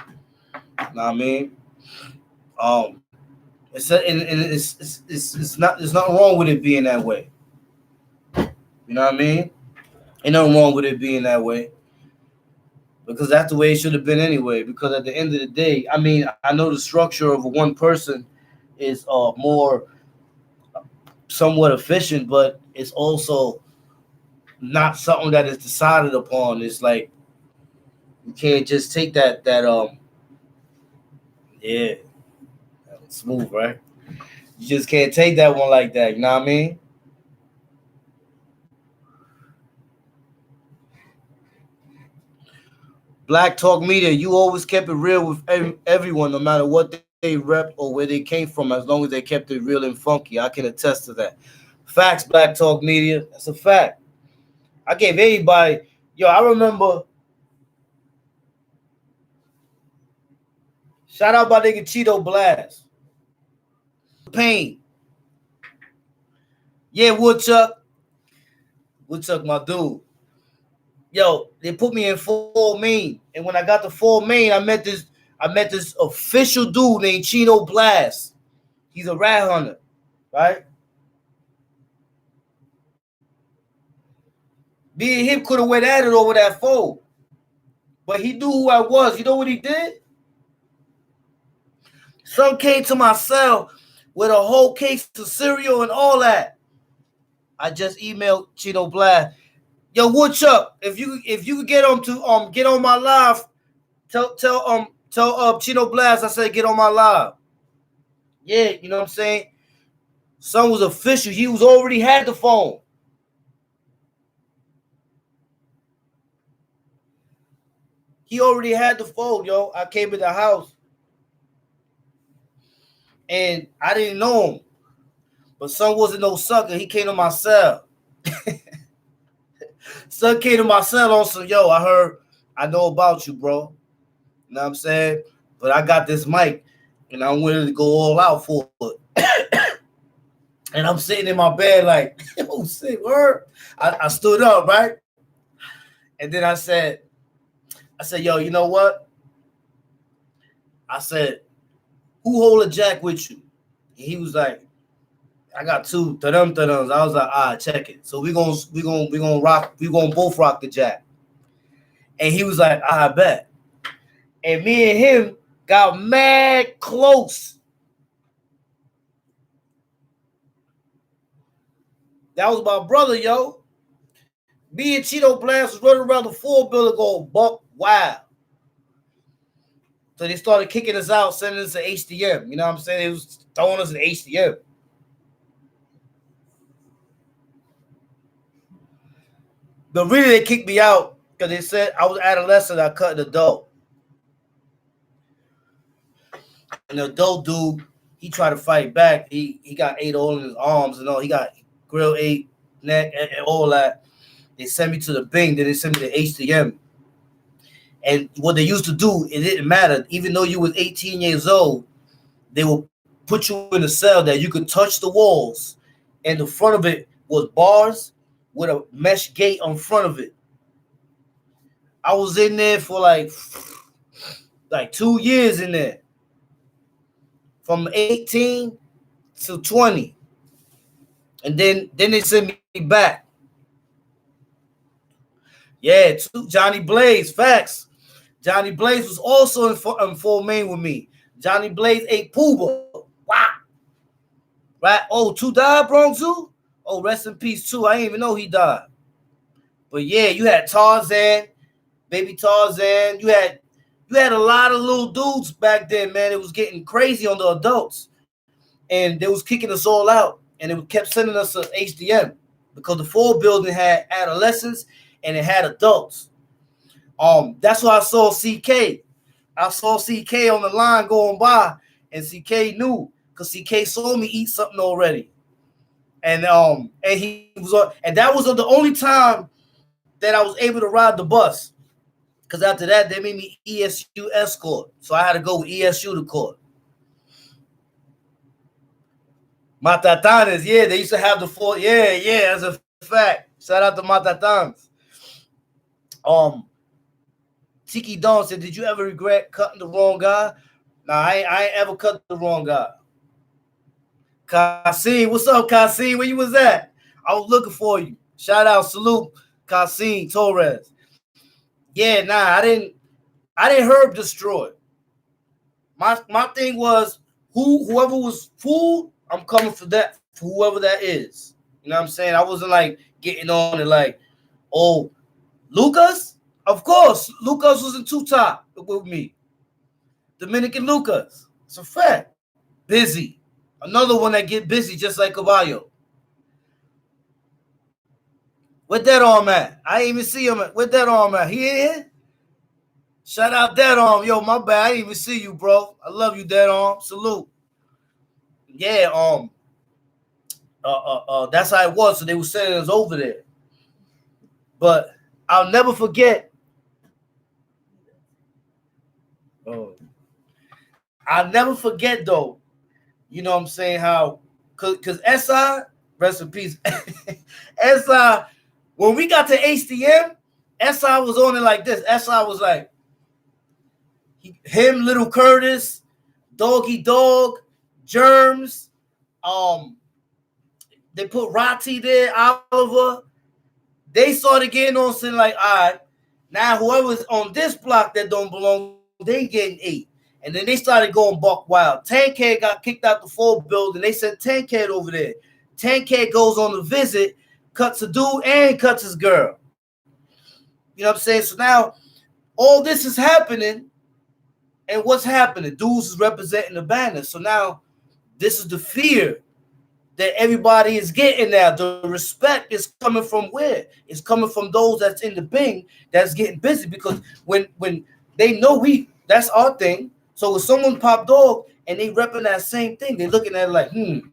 You know what I mean? It's not, there's nothing wrong with it being that way. You know what I mean? Ain't nothing wrong with it being that way. Because that's the way it should have been anyway. Because at the end of the day, I mean, I know the structure of one person is more somewhat efficient, but it's also not something that is decided upon. It's like you can't just take that yeah, smooth, right? You just can't take that one like that. You know what I mean? Black Talk Media, you always kept it real with everyone, no matter what they rep or where they came from, as long as they kept it real and funky. I can attest to that. Facts, Black Talk Media. That's a fact. I gave everybody, yo, I remember, shout out my nigga Cheeto Blast. Pain. Yeah, Woodchuck, my dude. Yo, they put me in full main. And when I got to full main, I met this official dude named Chino Blast. He's a rat hunter, right? Me and him could have went at it over that phone. But he knew who I was. You know what he did? Son came to my cell with a whole case of cereal and all that. I just emailed Chino Blast. Yo, what's up? If you could get on my live, tell Chino Blast I said get on my live. Yeah, you know what I'm saying? Son was official. He was already had the phone. He already had the phone, yo. I came in the house and I didn't know him. But son wasn't no sucker. He came to my cell. Son came to my cell on some, yo, I heard, I know about you, bro. You know what I'm saying? But I got this mic and I'm willing to go all out for it. And I'm sitting in my bed like, yo, shit, word. I stood up, right? And then I said, yo, you know what? I said, who hold a jack with you? And he was like, I got two ta-dum-ta-dums. I was like, check it. So we gonna both rock the jack. And he was like, I bet. And me and him got mad close. That was my brother, yo. Me and Cheeto Blast was running around the 4-building going buck wild. So they started kicking us out, sending us to HDM. You know what I'm saying? It was throwing us in HDM. But really, they kicked me out because they said I was adolescent. I cut an adult. And the adult dude, he tried to fight back. He got 8 all in his arms and all. He got grill 8, neck, and all that. They sent me to the Bing. Then they sent me to HDM. And what they used to do, it didn't matter. Even though you was 18 years old, they will put you in a cell that you could touch the walls. And the front of it was bars with a mesh gate on front of it. I was in there for like 2 years in there. From 18 to 20. And then they sent me back. Yeah, Johnny Blaze, facts. Johnny Blaze was also in full main with me. Johnny Blaze ate Pooba. Wow. Right? Oh, 2 died, bro, too? Oh, rest in peace, too. I didn't even know he died. But yeah, you had Tarzan, baby Tarzan. You had a lot of little dudes back then, man. It was getting crazy on the adults. And they was kicking us all out. And it kept sending us to HDM. Because the 4-building had adolescents and it had adults. That's why I saw CK. I saw CK on the line going by, and CK knew because CK saw me eat something already. And he was on, and that was the only time that I was able to ride the bus. Because after that, they made me ESU escort. So I had to go with ESU to court. Matatanes, yeah, they used to have the 4. Yeah, as a fact. Shout out to Matatanes. Tiki Don said, did you ever regret cutting the wrong guy? Nah, I ain't ever cut the wrong guy. Kasim, what's up, Kasim? Where you was at? I was looking for you. Shout out, salute, Kasim Torres. Yeah, nah, I didn't herb destroy. My thing was whoever was fooled, I'm coming for that, for whoever that is. You know what I'm saying? I wasn't like getting on it like, oh, Lucas? Of course, Lucas was in 2 top with me. Dominican Lucas. It's a fact. Busy. Another one that get busy just like Caballo. Where that arm at? I ain't even see him. Where that arm at? He in here? Shout out that arm. Yo, my bad. I didn't even see you, bro. I love you, that arm. Salute. Yeah, that's how it was. So they were sending us over there. But I'll never forget. I'll never forget though. You know what I'm saying? How because SI, rest in peace. SI, when we got to HDM, SI was on it like this. SI was like him, Little Curtis, Doggy Dog, Germs. They put Rati there, Oliver, They started getting on saying like, all right, now whoever's on this block that don't belong, they getting 8. And then they started going buck wild. 10K got kicked out the full building. They sent 10K over there. 10K goes on a visit, cuts a dude and cuts his girl. You know what I'm saying? So now all this is happening. And what's happening? Dudes is representing the banner. So now this is the fear that everybody is getting now. The respect is coming from where? It's coming from those that's in the Bing that's getting busy, because when they know that's our thing. So if someone pop dog and they repping that same thing, they looking at it like, man,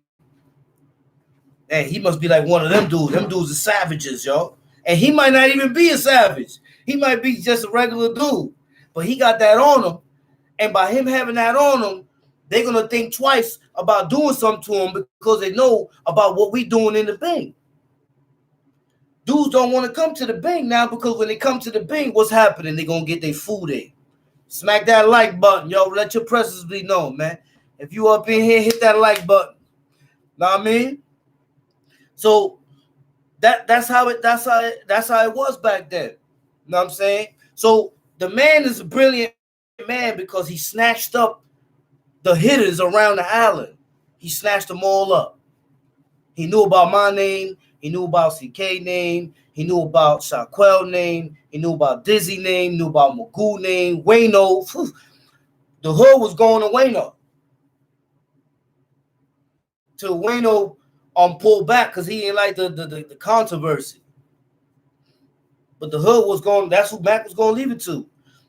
he must be like one of them dudes. Them dudes are savages, yo. And he might not even be a savage. He might be just a regular dude. But he got that on him. And by him having that on him, they're going to think twice about doing something to him because they know about what we doing in the Bing. Dudes don't want to come to the Bing now, because when they come to the Bing, what's happening? They're going to get their food in. Smack that like button, yo. Let your presence be known, man. If you up in here, hit that like button. Know what I mean? So that's how it was back then. Know what I'm saying? So the man is a brilliant man because he snatched up the hitters around the island. He snatched them all up. He knew about my name. He knew about CK name. He knew about Shaquell name. He knew about Dizzy name. Knew about Magoo name. Wayno. The hood was going to Wayno. Till Wayno pulled back because he didn't like the controversy. But the hood was going. That's who Mac was going to leave it to.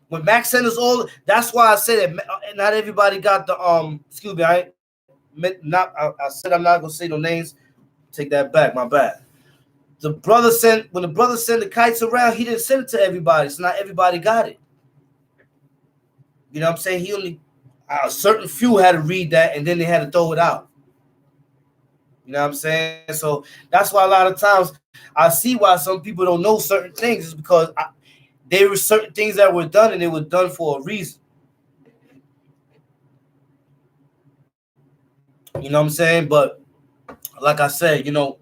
When Mac sent us all, that's why I said that not everybody got the excuse me, I said I'm not gonna say no names. Take that back, my bad. When the brother sent the kites around, he didn't send it to everybody, so not everybody got it. You know what I'm saying? He only a certain few had to read that, and then they had to throw it out. You know what I'm saying? So that's why a lot of times I see why some people don't know certain things, is because there were certain things that were done, and they were done for a reason. You know what I'm saying? But like I said, you know,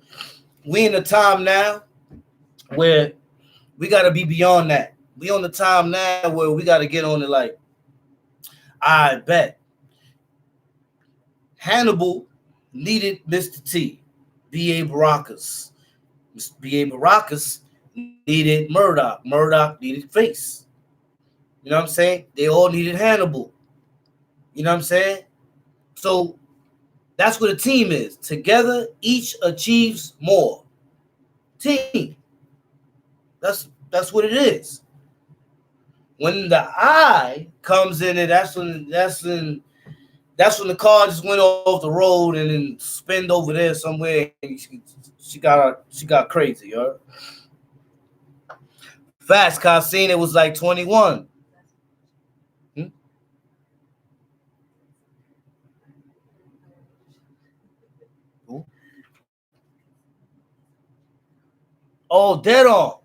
we in a time now where we got to be beyond that. We on the time now where we got to get on it like, I bet. Hannibal needed Mr. T. B.A. Baracus. B.A. Baracus needed Murdoch. Murdoch needed Face. You know what I'm saying? They all needed Hannibal. You know what I'm saying? So that's what a team is. Together, each achieves more. Team. That's what it is. When the I comes in, and that's when the car just went off the road and then spinned over there somewhere. And she got crazy, yo. Fast, cause I seen it was like 21. Oh, dead on.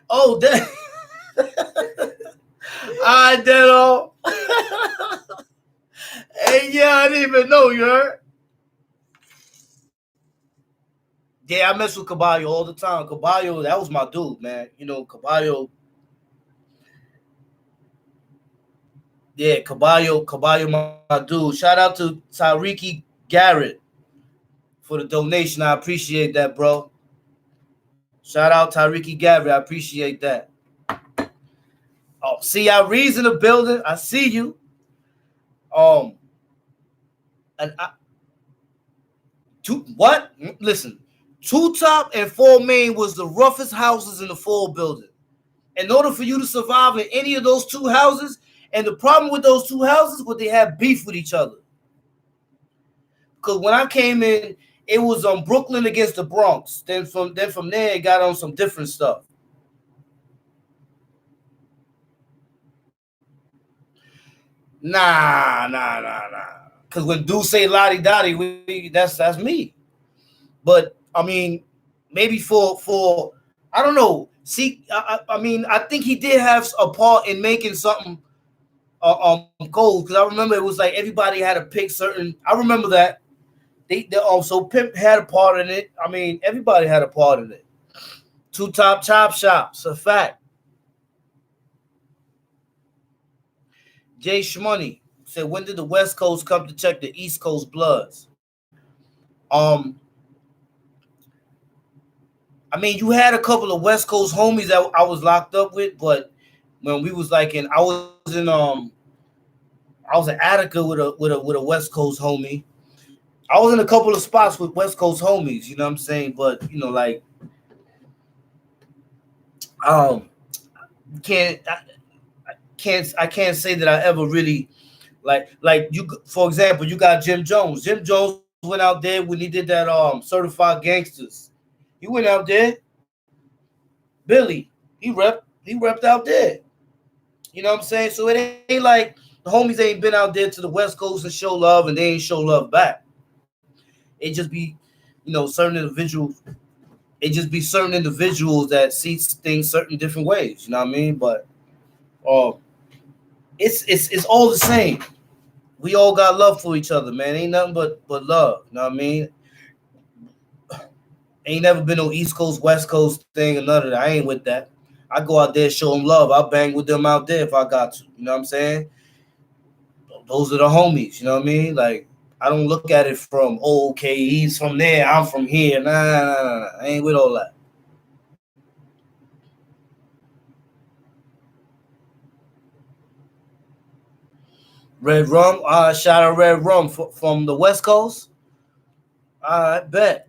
Oh, dead. I dead on. Hey, yeah, I didn't even know, you heard? Yeah, I mess with Caballo all the time. Caballo, that was my dude, man. You know, Caballo. Yeah, Caballo, my dude. Shout out to Tyreke Garrett for the donation. I appreciate that, bro. Shout out Tyreke Garrett. I appreciate that. Oh, see, I reads in the building. I see you. And what? Listen, 2 Top and 4 Main was the roughest houses in the full building. In order for you to survive in any of those 2 houses, and the problem with those 2 houses was they had beef with each other. Because when I came in, it was on Brooklyn against the Bronx. Then from there, it got on some different stuff. Nah. Because when dudes say lottie dottie, that's me. But I mean, maybe for I don't know. See, I mean, I think he did have a part in making something cold, because I remember it was like everybody had to pick certain. I remember that they also Pimp had a part in it. I mean, everybody had a part in it. Two top chop shops, a fact. Jay Shmoney said, when did the West Coast come to check the East Coast bloods? I mean, you had a couple of West Coast homies that I was locked up with, but when we was like I was in Attica with a West Coast homie. I was in a couple of spots with West Coast homies, you know what I'm saying? But like I can't say that I ever really like you. For example, you got Jim Jones. Jim Jones went out there when he did that Certified Gangsters. He went out there. Billy, he repped out there. You know what I'm saying? So it ain't like the homies ain't been out there to the West Coast and show love, and they ain't show love back. It just be, certain individuals. It just be certain individuals that see things certain different ways. You know what I mean? But it's all the same. We all got love for each other, man. Ain't nothing but love. You know what I mean? Ain't never been no East Coast, West Coast thing or none of that. I ain't with that. I go out there, show them love. I'll bang with them out there if I got to. You know what I'm saying? Those are the homies. You know what I mean? Like, I don't look at it from, okay, he's from there, I'm from here. Nah. I ain't with all that. Red Rum, shout out Red Rum from the West Coast. I bet.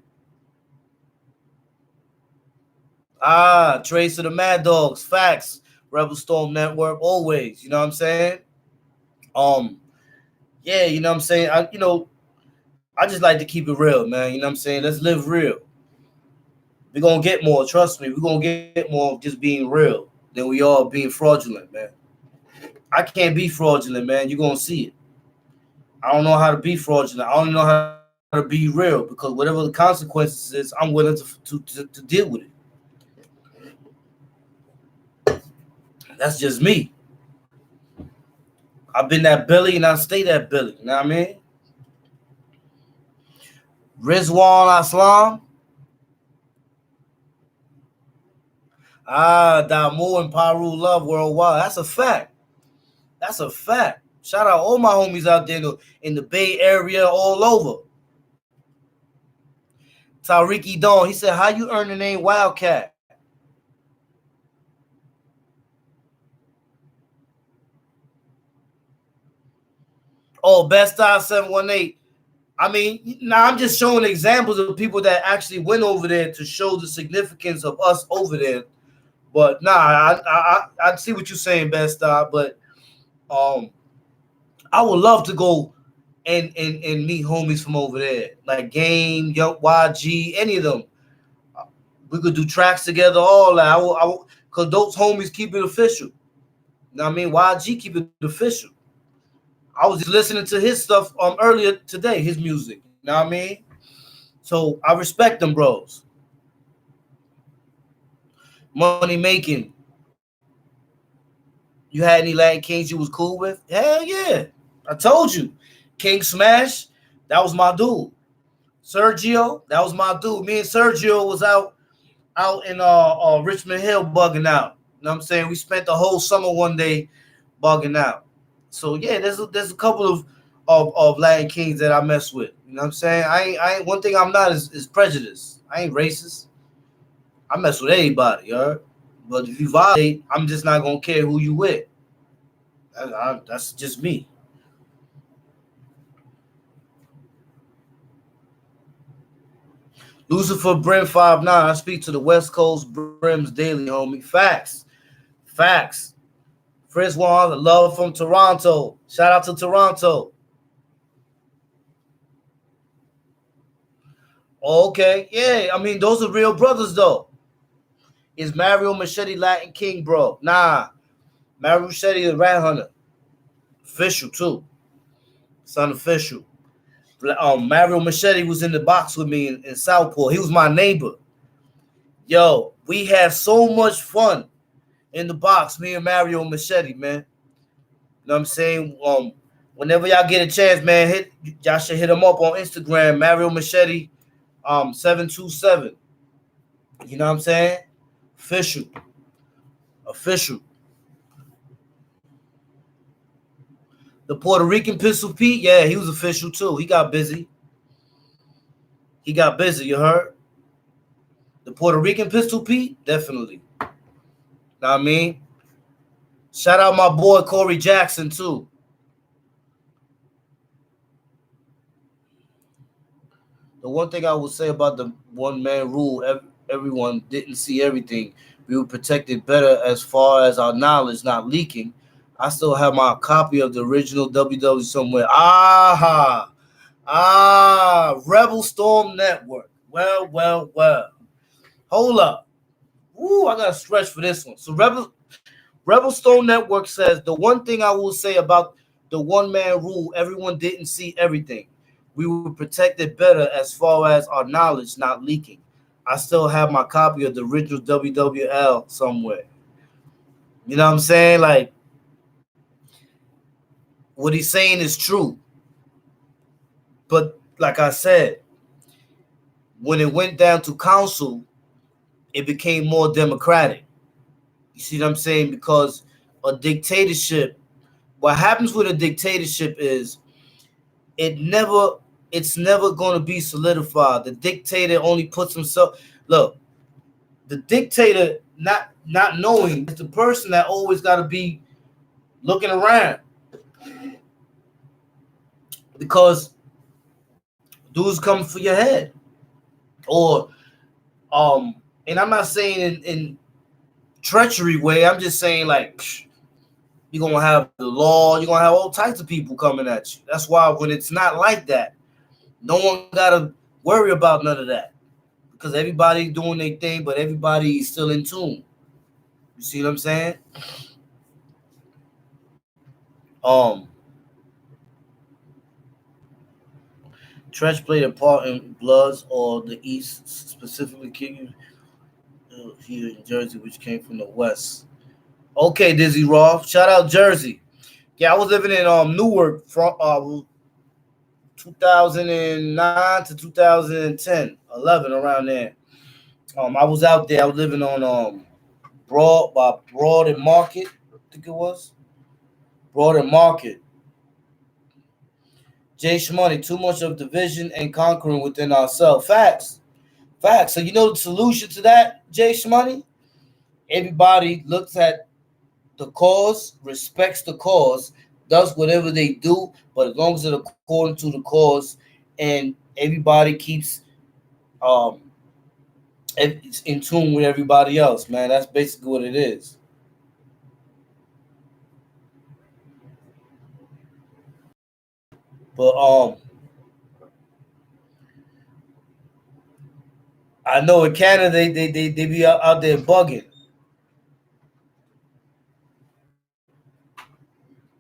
Trace of the Mad Dogs, facts. Rebel Storm Network, always. You know what I'm saying? Yeah, you know what I'm saying? I just like to keep it real, man. You know what I'm saying? Let's live real. We're gonna get more, trust me. We're gonna get more of just being real than we are being fraudulent, man. I can't be fraudulent, man. You're gonna see it. I don't know how to be fraudulent. I don't know how to be real because whatever the consequences is, I'm willing to deal with it. That's just me. I've been that Billy and I stay that Billy. You know what I mean? Rizwan Aslam. Damu and Paru love worldwide. That's a fact. That's a fact. Shout out all my homies out there in the Bay Area, all over. Tariqi Dawn, he said, how you earn the name Wildcat? Oh, Best Style 718. I mean, now I'm just showing examples of people that actually went over there to show the significance of us over there. But I see what you're saying, Best Style. But I would love to go and meet homies from over there, like Game, Young YG, any of them. We could do tracks together, all that. Cause those homies keep it official. You know what I mean? YG keep it official. I was just listening to his stuff earlier today, his music. You know what I mean? So I respect them bros. Money making. You had any Latin Kings you was cool with? Hell yeah. I told you. King Smash, that was my dude. Sergio, that was my dude. Me and Sergio was out in Richmond Hill bugging out. You know what I'm saying? We spent the whole summer one day bugging out. So yeah, there's a couple of Latin Kings that I mess with. You know what I'm saying? I ain't one thing I'm not is prejudice. I ain't racist. I mess with anybody, you heard? But if you violate, I'm just not gonna care who you with. That's just me. Lucifer Brim 59. I speak to the West Coast Brims daily, homie. Facts. Frizz Wan, love from Toronto. Shout out to Toronto. Okay, yeah. I mean, those are real brothers, though. Is Mario Machete Latin King, bro? Nah. Mario Machete is Rat Hunter. Official, too. It's unofficial. Mario Machete was in the box with me in Southport. He was my neighbor. Yo, we had so much fun in the box, me and Mario Machete, man. You know what I'm saying? Whenever y'all get a chance, man, y'all should hit him up on Instagram, Mario Machete 727. You know what I'm saying? Official. Official. The Puerto Rican Pistol Pete, yeah, he was official too. He got busy. He got busy, you heard? The Puerto Rican Pistol Pete, definitely. Know what I mean? Shout out my boy Corey Jackson too. The one thing I would say about the one man rule, everyone didn't see everything. We were protected better as far as our knowledge not leaking. I still have my copy of the original WW somewhere. Rebel Storm Network. Well. Hold up. Ooh, I gotta stretch for this one. So Rebel Storm Network says the one thing I will say about the one man rule, everyone didn't see everything. We were protected better as far as our knowledge not leaking. I still have my copy of the original WWL somewhere. You know what I'm saying? Like, what he's saying is true. But like I said, when it went down to council, it became more democratic. You see what I'm saying? Because a dictatorship, what happens with a dictatorship is it's never going to be solidified. The dictator only puts himself. Look, the dictator not knowing is the person that always got to be looking around, because dudes come for your head, or and I'm not saying in treachery way. I'm just saying, like, you're gonna have the law. You're gonna have all types of people coming at you. That's why when it's not like that, no one gotta worry about none of that, because everybody's doing their thing, but everybody's still in tune. You see what I'm saying? Um, Trench played a part in Bloods or the East, specifically King here in Jersey, which came from the West. Okay, Dizzy Roth, shout out Jersey. Yeah, I was living in Newark from 2009 to 2010, 11 around there. I was out there. I was living on Broad and Market, I think it was Broad and Market. Jay Shmoney, too much of division and conquering within ourselves. Facts. Facts. So you know the solution to that, Jay Shmoney? Everybody looks at the cause, respects the cause, does whatever they do, but as long as it's according to the cause, and everybody keeps it's in tune with everybody else, man. That's basically what it is. But I know in Canada they be out there bugging.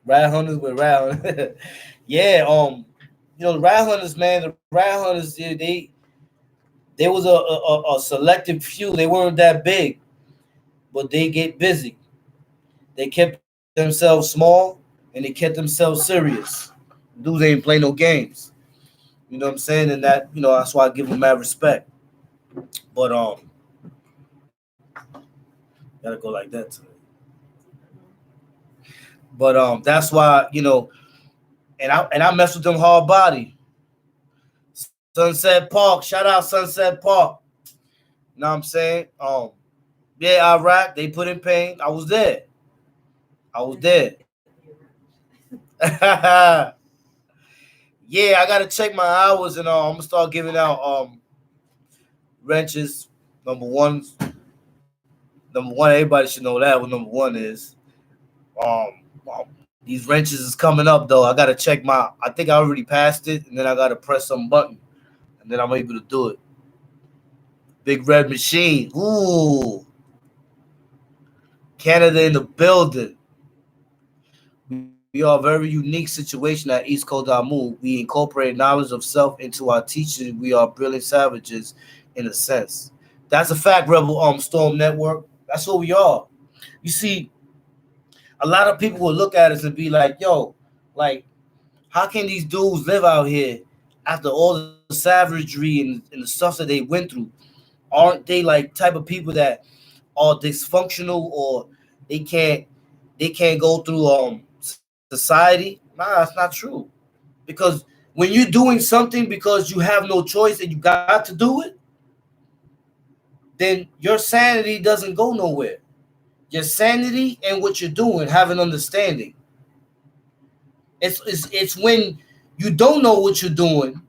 Rat hunters with rat hunters. Yeah, the rat hunters, man, the rat hunters, they was a selective few. They weren't that big, but they get busy. They kept themselves small and they kept themselves serious. Dudes ain't play no games. You know what I'm saying? And that, that's why I give them mad respect. But gotta go like that today. But that's why, and I mess with them hard body. Sunset Park, shout out Sunset Park. You know what I'm saying? Yeah, Iraq, they put in pain. I was there. Yeah, I gotta check my hours, and I'm gonna start giving out wrenches. Number one, everybody should know that what number one is. Um, um, these wrenches is coming up though. I gotta check I think I already passed it, and then I gotta press some button, and then I'm able to do it. Big Red Machine. Ooh. Canada in the building. We are a very unique situation at East Coast Move. We incorporate knowledge of self into our teaching. We are brilliant savages in a sense. That's a fact, Rebel Storm Network. That's what we are. You see, a lot of people will look at us and be like, yo, like, how can these dudes live out here after all the savagery and the stuff that they went through? Aren't they like type of people that are dysfunctional or they can't go through society. Nah, that's not true. Because when you're doing something because you have no choice and you got to do it, then your sanity doesn't go nowhere. Your sanity and what you're doing have an understanding. It's when you don't know what you're doing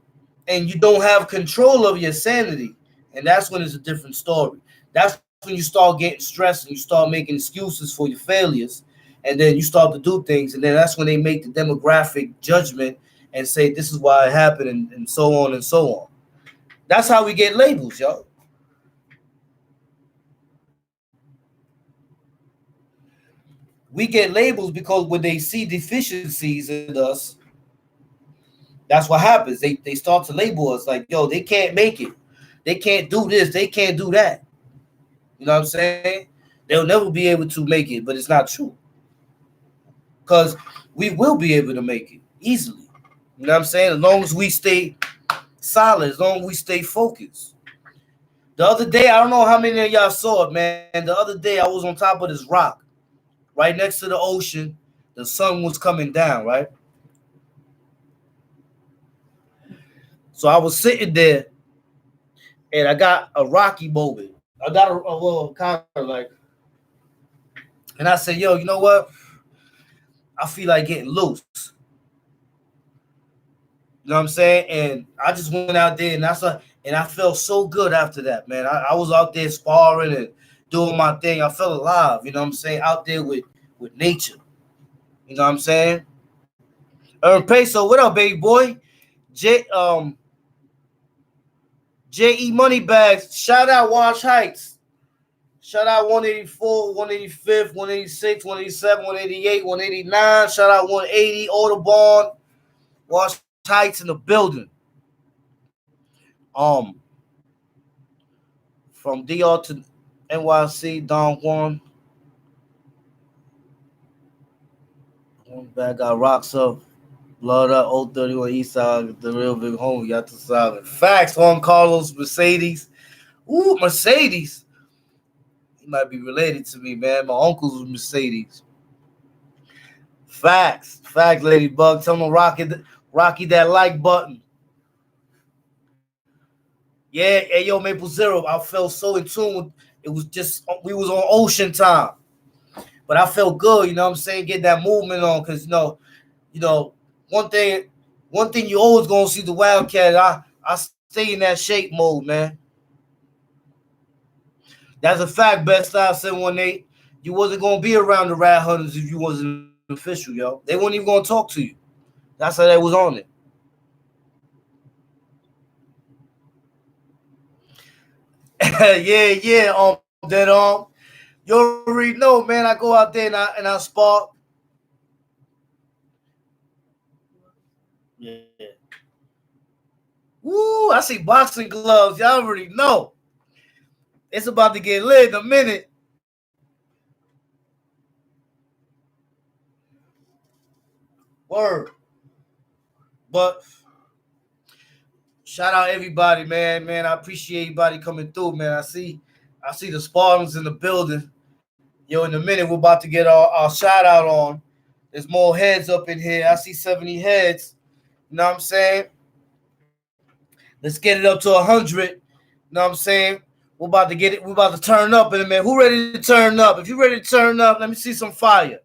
and you don't have control of your sanity, and that's when it's a different story. That's when you start getting stressed and you start making excuses for your failures, and then you start to do things, and then that's when they make the demographic judgment and say this is why it happened, and so on and so on. That's how we get labels, yo. We get labels because when they see deficiencies in us, that's what happens. They start to label us like, yo, they can't make it. They can't do this. They can't do that. You know what I'm saying? They'll never be able to make it, but it's not true. Because we will be able to make it easily. You know what I'm saying? As long as we stay solid, as long as we stay focused. The other day, I don't know how many of y'all saw it, man. The other day, I was on top of this rock right next to the ocean. The sun was coming down, right? So I was sitting there, and I got a rocky moment. I got a little kind of like, and I said, yo, you know what? I feel like getting loose. You know what I'm saying? And I just went out there, and and I felt so good after that, man. I was out there sparring and doing my thing. I felt alive, you know what I'm saying? Out there with nature. You know what I'm saying? Peso, what up, baby boy? J J.E. Moneybags. Shout out Wash Heights. Shout out 184, 185th, 186, 187, 188, 189. Shout out 180, Audubon. Wash Heights in the building. From DR to NYC, Don Juan. One bad guy rocks up. Blood up, 031 East Side, the real big homie. Got to solid. Facts, Juan Carlos, Mercedes. Ooh, Mercedes. He might be related to me, man. My uncle's was Mercedes. Facts, Ladybug. Tell them Rocky that like button. Yeah, hey, yo, Maple Zero. I felt so in tune with it. Was just we was on ocean time, but I felt good. You know what I'm saying? Get that movement on, because you know, one thing you always gonna see the wildkat. I stay in that shape mode, man. That's a fact. Best Style 718. You wasn't gonna be around the rat hunters if you wasn't official, yo. They weren't even gonna talk to you. That's how they was on it. yeah. That you already know, man. I go out there and I spark. Yeah. Woo! I see boxing gloves. Y'all already know. It's about to get lit in a minute. Word. But shout out everybody, man. Man, I appreciate everybody coming through, man. I see the Spartans in the building. Yo, in a minute, we're about to get our shout out on. There's more heads up in here. I see 70 heads. You know what I'm saying? Let's get it up to 100. You know what I'm saying? We're about to get it. We're about to turn up in a minute. Who ready to turn up? If you're ready to turn up, let me see some fire.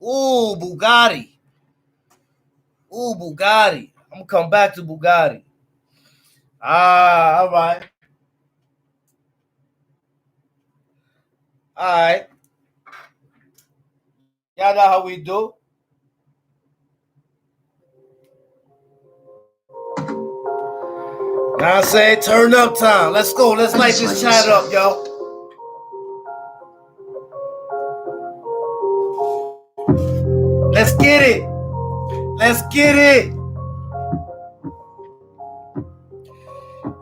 Ooh, Bugatti. I'm gonna come back to Bugatti. All right. All right. Y'all know how we do. Now I say turn up time. Let's go. Let's light this chat up, yo. Let's get it. Let's get it.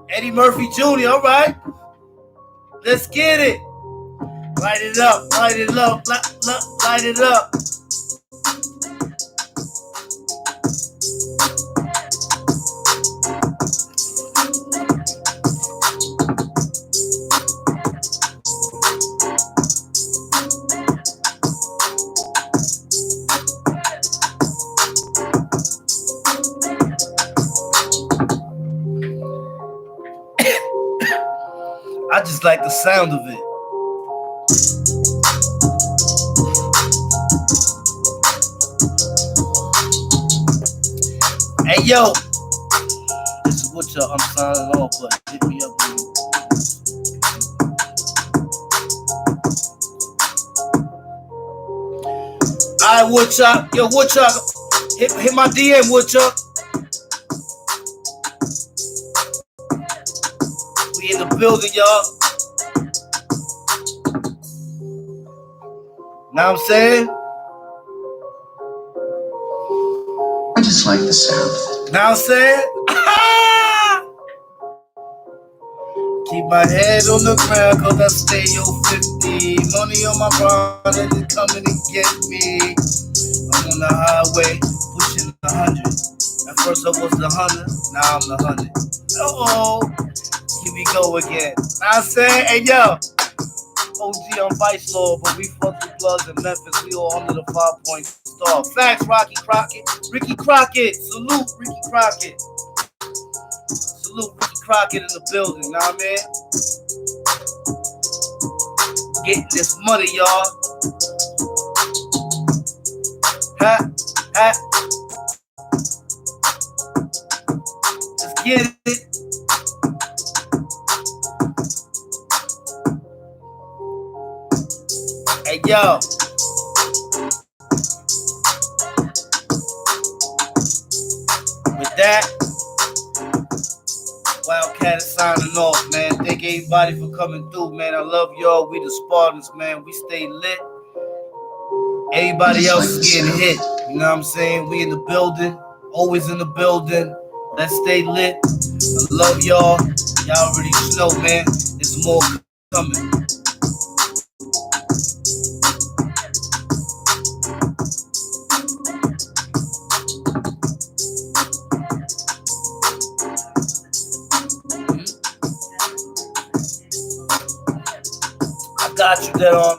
Eddie Murphy Jr. All right. Let's get it. Light it up, light it up, light it up. I just like the sound of it. Hey yo, this is what I'm signing off, but hit me up. Alright, Woodchuck, yo, Woodchuck, hit my DM, Woodchuck. We in the building, y'all. Know what I'm saying? I just like the sound. Know what I'm saying? Keep my head on the ground, cause I stay on 50. Money on my brain, and they coming to get me. I'm on the highway, pushing 100. At first I was the 100, now I'm the 100. Uh-oh, here we go again. Know what I'm saying? Hey, yo. OG on Vice Lord, but we fuck with Bloods in Memphis. We all under the 5-point star. Facts, Rocky Crockett. Ricky Crockett. Salute, Ricky Crockett. Salute, Ricky Crockett in the building. Know what I mean? Getting this money, y'all. Ha, ha. Let's get it. Hey, yo. With that, Wildkat is signing off, man. Thank everybody for coming through, man. I love y'all. We the Spartans, man. We stay lit. Everybody else is getting hit. You know what I'm saying? We in the building. Always in the building. Let's stay lit. I love y'all. Y'all already know, man. There's more coming. Got you there on.